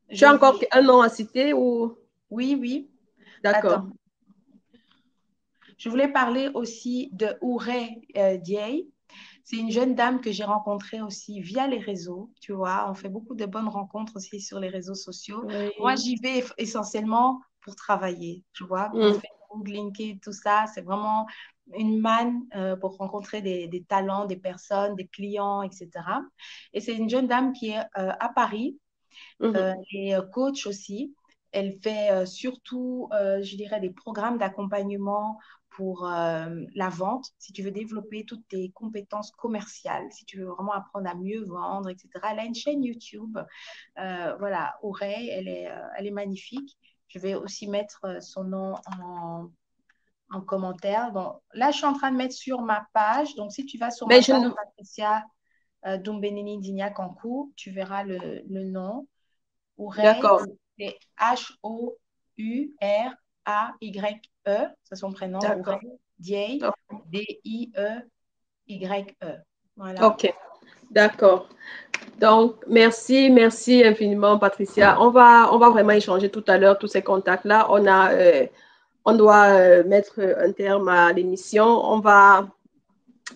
[SPEAKER 1] tu as
[SPEAKER 2] je
[SPEAKER 1] encore
[SPEAKER 2] vous...
[SPEAKER 1] un nom à citer ou...
[SPEAKER 2] Oui, oui.
[SPEAKER 1] D'accord.
[SPEAKER 2] Attends. Je voulais parler aussi de Ouré Dieye. C'est une jeune dame que j'ai rencontrée aussi via les réseaux, tu vois. On fait beaucoup de bonnes rencontres aussi sur les réseaux sociaux. Moi,
[SPEAKER 1] Oui.
[SPEAKER 2] j'y vais essentiellement pour travailler, tu vois. Mon
[SPEAKER 1] Mm.
[SPEAKER 2] Facebook, LinkedIn, tout ça, c'est vraiment une manne pour rencontrer des talents, des personnes, des clients, etc. Et c'est une jeune dame qui est à Paris.
[SPEAKER 1] Mhm.
[SPEAKER 2] Elle est coach aussi. Elle fait surtout, je dirais, des programmes d'accompagnement pour la vente, si tu veux développer toutes tes compétences commerciales, si tu veux vraiment apprendre à mieux vendre, etc. Elle a une chaîne YouTube, voilà, Aurélie, elle est magnifique. Je vais aussi mettre son nom en commentaire. Bon, là, je suis en train de mettre sur ma page. Donc, si tu vas sur
[SPEAKER 1] Mais
[SPEAKER 2] ma
[SPEAKER 1] je
[SPEAKER 2] page,
[SPEAKER 1] ne...
[SPEAKER 2] Patricia Dumbenini Digna Kankou, tu verras le nom. Ouray,
[SPEAKER 1] D'accord,
[SPEAKER 2] c'est H-O-U-R-A-Y-E, c'est son prénom, Ouray,
[SPEAKER 1] d'accord.
[SPEAKER 2] Dieye, D-I-E-Y-E. Voilà.
[SPEAKER 1] Ok, d'accord. Donc, merci infiniment, Patricia. On va vraiment échanger tout à l'heure tous ces contacts-là. On doit mettre un terme à l'émission.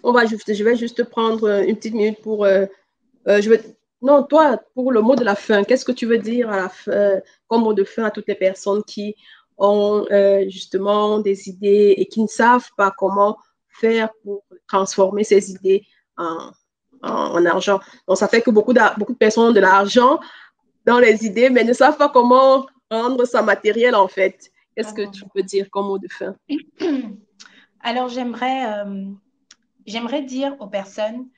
[SPEAKER 1] Je vais juste prendre une petite minute pour, je vais, non, toi, pour le mot de la fin, qu'est-ce que tu veux dire à la fin, comme mot de fin à toutes les personnes qui ont justement des idées et qui ne savent pas comment faire pour transformer ces idées en, en argent. Donc, ça fait que beaucoup de personnes ont de l'argent dans les idées, mais ne savent pas comment rendre ça matériel, en fait. Qu'est-ce que tu
[SPEAKER 2] Mhm.
[SPEAKER 1] peux dire comme mot de fin?
[SPEAKER 2] Alors, j'aimerais dire aux personnes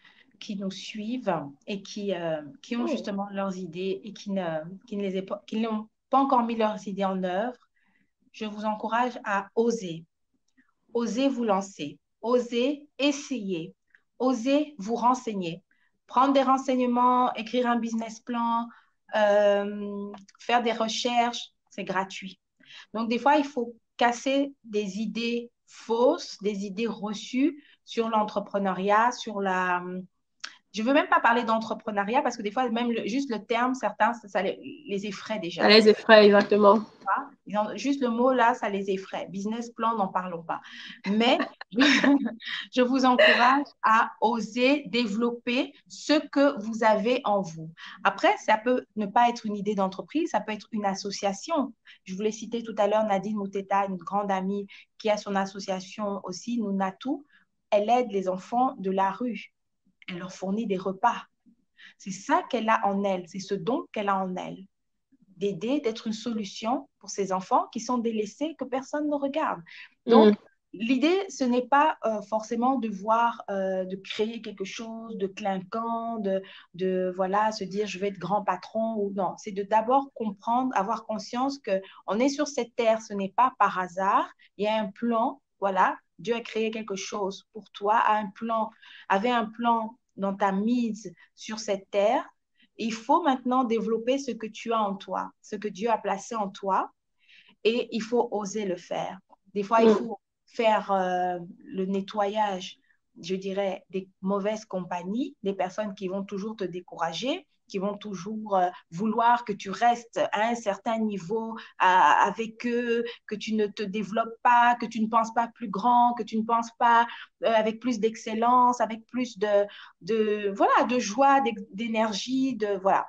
[SPEAKER 2] qui nous suivent et qui ont
[SPEAKER 1] Hmm.
[SPEAKER 2] justement leurs idées et qui n'ont pas encore mis leurs idées en œuvre, je vous encourage à oser. Osez vous lancer, osez essayer, osez vous renseigner, prendre des renseignements, écrire un business plan, faire des recherches, c'est gratuit. Donc, des fois, il faut casser des idées fausses, des idées reçues sur l'entrepreneuriat, sur la, je ne veux même pas parler d'entrepreneuriat parce que des fois, même juste le terme, certains, ça les effraie
[SPEAKER 1] Ça
[SPEAKER 2] déjà.
[SPEAKER 1] les effraie, exactement.
[SPEAKER 2] Juste le mot là, ça les effraie. Business plan, n'en parlons pas. Mais je vous encourage à oser développer ce que vous avez en vous. Après, ça peut ne pas être une idée d'entreprise, ça peut être une association. Je voulais citer tout à l'heure Nadine Mouteta, une grande amie qui a son association aussi, Nounatou. Elle aide les enfants de la rue. Elle leur fournit des repas. C'est ça qu'elle a en elle, c'est ce don qu'elle a en elle, d'aider, d'être une solution pour ces enfants qui sont délaissés, que personne ne regarde.
[SPEAKER 1] Mm.
[SPEAKER 2] Donc, l'idée, ce n'est pas forcément de voir, de créer quelque chose de clinquant, voilà, se dire je vais être grand patron ou non. C'est de d'abord comprendre, avoir conscience que on est sur cette terre, ce n'est pas par hasard. Il y a un plan, voilà. Dieu a créé quelque chose pour toi, avait un plan dans ta mise sur cette terre. Il faut maintenant développer ce que tu as en toi, ce que Dieu a placé en toi, et il faut oser le faire. Des fois, il
[SPEAKER 1] Mm.
[SPEAKER 2] faut faire le nettoyage, je dirais, des mauvaises compagnies, des personnes qui vont toujours te décourager, qui vont toujours vouloir que tu restes à un certain niveau avec eux, que tu ne te développes pas, que tu ne penses pas plus grand, que tu ne penses pas avec plus d'excellence, avec plus voilà, de joie, d'énergie, voilà.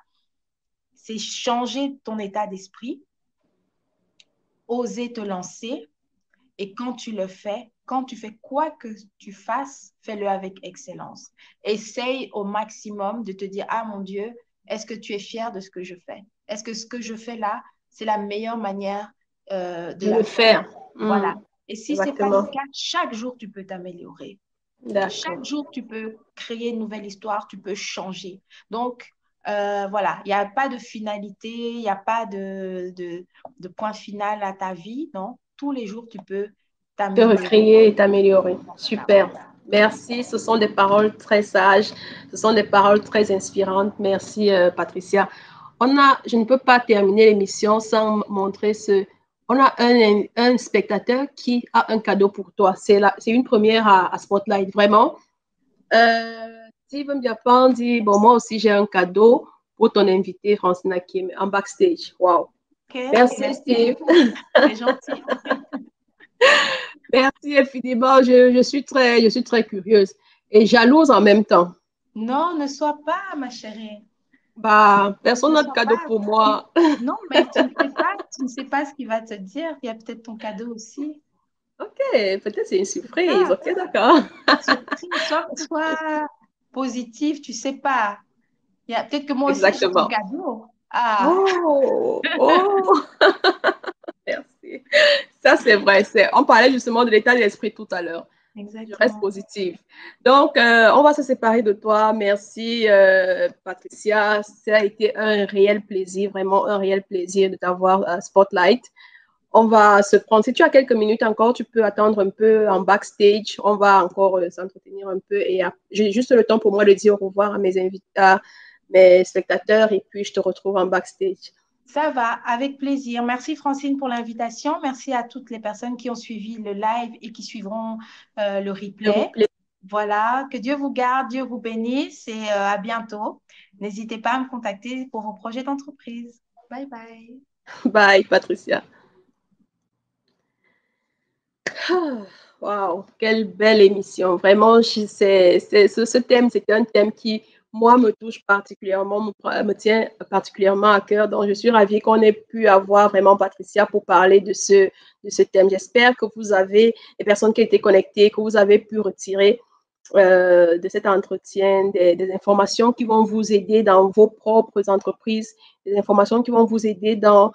[SPEAKER 2] C'est changer ton état d'esprit, oser te lancer, et quand tu le fais, quand tu fais quoi que tu fasses, fais-le avec excellence. Essaye au maximum de te dire, ah mon Dieu, est-ce que tu es fier de ce que je fais? Est-ce que ce que je fais là, c'est la meilleure manière de
[SPEAKER 1] De
[SPEAKER 2] la
[SPEAKER 1] le
[SPEAKER 2] faire?
[SPEAKER 1] faire.
[SPEAKER 2] Voilà.
[SPEAKER 1] Mm.
[SPEAKER 2] Et si ce n'est pas le
[SPEAKER 1] Exactement.
[SPEAKER 2] cas, chaque jour, tu peux t'améliorer.
[SPEAKER 1] D'accord.
[SPEAKER 2] Chaque jour, tu peux créer une nouvelle histoire, tu peux changer. Donc, Voilà, il n'y a pas de finalité, il n'y a pas de point final à ta vie, non? Tous les jours, tu peux
[SPEAKER 1] Te
[SPEAKER 2] t'améliorer.
[SPEAKER 1] recréer et t'améliorer.
[SPEAKER 2] Voilà.
[SPEAKER 1] Super. Merci. Ce sont des paroles très sages. Ce sont des paroles très inspirantes. Merci, Patricia. Je ne peux pas terminer l'émission sans montrer ce. On a un spectateur qui a un cadeau pour toi. C'est une première à Spotlight, vraiment. Steven Japan dit, bon, moi aussi, j'ai un cadeau pour ton invité, Francine Hakim, en backstage. Wow.
[SPEAKER 2] OK,
[SPEAKER 1] Merci,
[SPEAKER 2] merci.
[SPEAKER 1] Steve.
[SPEAKER 2] C'est gentil.
[SPEAKER 1] Merci infiniment. Je suis très curieuse et jalouse en même temps.
[SPEAKER 2] Non, ne sois pas, ma chérie.
[SPEAKER 1] Bah, personne
[SPEAKER 2] Ne
[SPEAKER 1] n'a de
[SPEAKER 2] sois
[SPEAKER 1] cadeau
[SPEAKER 2] pas.
[SPEAKER 1] pour moi.
[SPEAKER 2] Non, mais tu ne sais pas ce qu'il va te dire. Il y a peut-être ton cadeau aussi.
[SPEAKER 1] Ok, peut-être c'est une surprise.
[SPEAKER 2] Ah,
[SPEAKER 1] Ok, d'accord.
[SPEAKER 2] surprise, sois positif, tu sais pas. Peut-être que moi aussi, j'ai ton
[SPEAKER 1] Exactement.
[SPEAKER 2] cadeau. Ah,
[SPEAKER 1] Oh, oh, merci. Ça, c'est vrai. On parlait justement de l'état d'esprit tout à l'heure. Je reste
[SPEAKER 2] exactement.
[SPEAKER 1] positive. Donc, on va se séparer de toi. Merci, Patricia. Ça a été un réel plaisir, vraiment un réel plaisir de t'avoir à Spotlight. On va se prendre, si tu as quelques minutes encore, tu peux attendre un peu en backstage. On va encore s'entretenir un peu et j'ai juste le temps pour moi de dire au revoir à mes invités, à mes spectateurs et puis je te retrouve en backstage.
[SPEAKER 2] Ça va, avec plaisir. Merci Francine pour l'invitation. Merci à toutes les personnes qui ont suivi le live et qui suivront le
[SPEAKER 1] S'il vous
[SPEAKER 2] replay.
[SPEAKER 1] plaît.
[SPEAKER 2] Voilà, que Dieu vous garde, Dieu vous bénisse et à bientôt. N'hésitez pas à me contacter pour vos projets d'entreprise. Bye bye.
[SPEAKER 1] Bye, Patricia. Waouh, quelle belle émission. Vraiment, ce thème, c'était un thème qui, moi, me touche particulièrement, me tient particulièrement à cœur. Donc, je suis ravie qu'on ait pu avoir vraiment Patricia pour parler de ce thème. J'espère que vous avez, les personnes qui étaient connectées, que vous avez pu retirer de cet entretien des informations qui vont vous aider dans vos propres entreprises, des informations qui vont vous aider dans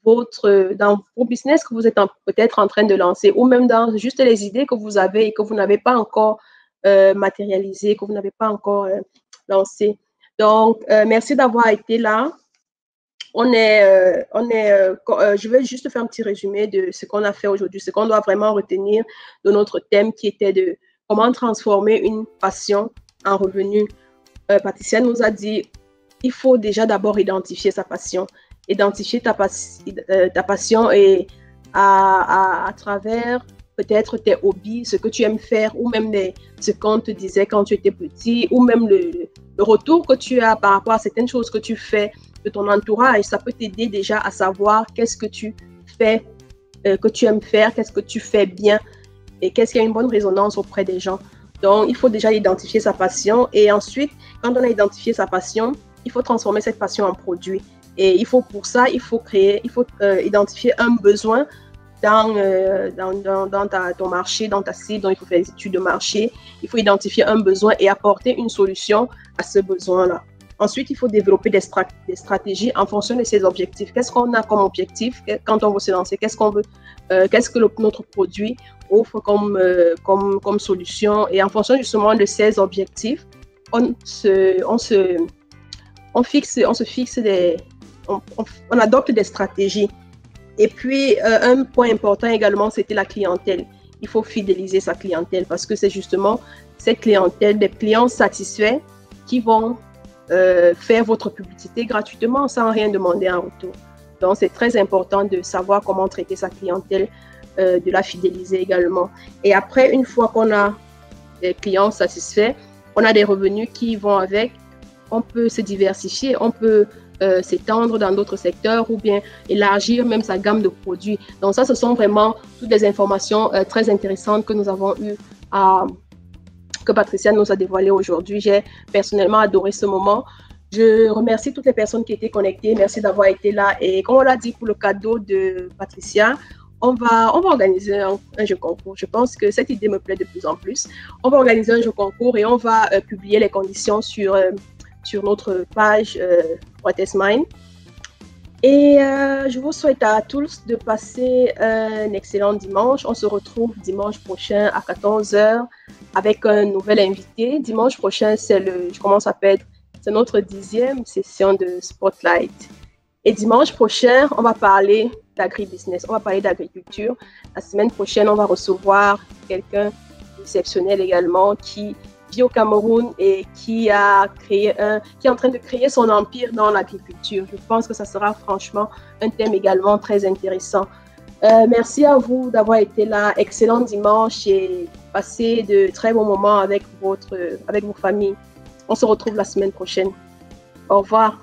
[SPEAKER 1] dans vos business que vous êtes peut-être en train de lancer ou même dans juste les idées que vous avez et que vous n'avez pas encore matérialisées, que vous n'avez pas encore lancées. Donc, merci d'avoir été là. Je vais juste faire un petit résumé de ce qu'on a fait aujourd'hui, ce qu'on doit vraiment retenir de notre thème qui était de comment transformer une passion en revenu. Patricia nous a dit, il faut déjà d'abord identifier sa passion. Identifier ta passion et à travers peut-être tes hobbies, ce que tu aimes faire, ou même ce qu'on te disait quand tu étais petit, ou même le retour que tu as par rapport à certaines choses que tu fais de ton entourage. Ça peut t'aider déjà à savoir qu'est-ce que tu fais, que tu aimes faire, qu'est-ce que tu fais bien et qu'est-ce qui a une bonne résonance auprès des gens. Donc, il faut déjà identifier sa passion et ensuite, quand on a identifié sa passion, il faut transformer cette passion en produit. Et pour ça, il faut identifier un besoin dans ton marché, dans ta cible. Donc, il faut faire des études de marché. Il faut identifier un besoin et apporter une solution à ce besoin-là. Ensuite, il faut développer des stratégies en fonction de ces objectifs. Qu'est-ce qu'on a comme objectif quand on veut se lancer? Qu'est-ce qu'on veut? Qu'est-ce que notre produit offre comme solution? Et en fonction justement de ces objectifs, on adopte des stratégies. Et puis, un point important également, c'était la clientèle. Il faut fidéliser sa clientèle parce que c'est justement cette clientèle, des clients satisfaits qui vont faire votre publicité gratuitement sans rien demander en retour. Donc, c'est très important de savoir comment traiter sa clientèle, de la fidéliser également. Et après, une fois qu'on a des clients satisfaits, on a des revenus qui vont avec, on peut se diversifier, on peut s'étendre dans d'autres secteurs ou bien élargir même sa gamme de produits. Donc ça, ce sont vraiment toutes des informations très intéressantes que nous avons eues que Patricia nous a dévoilées aujourd'hui. J'ai personnellement adoré ce moment. Je remercie toutes les personnes qui étaient connectées. Merci d'avoir été là. Et comme on l'a dit pour le cadeau de Patricia, on va organiser un jeu concours. Je pense que cette idée me plaît de plus en plus. On va organiser un jeu concours et on va publier les conditions sur notre page What Mine. Et je vous souhaite à tous de passer un excellent dimanche. On se retrouve dimanche prochain à 14h avec un nouvel invité. Dimanche prochain, je commence à perdre C'est notre 10e session de Spotlight. Et dimanche prochain, on va parler d'agribusiness, on va parler d'agriculture. La semaine prochaine, on va recevoir quelqu'un d'exceptionnel également qui vit au Cameroun et qui est en train de créer son empire dans l'agriculture. Je pense que ça sera franchement un thème également très intéressant. Merci à vous d'avoir été là. Excellent dimanche et passez de très bons moments avec vos familles. On se retrouve la semaine prochaine. Au revoir.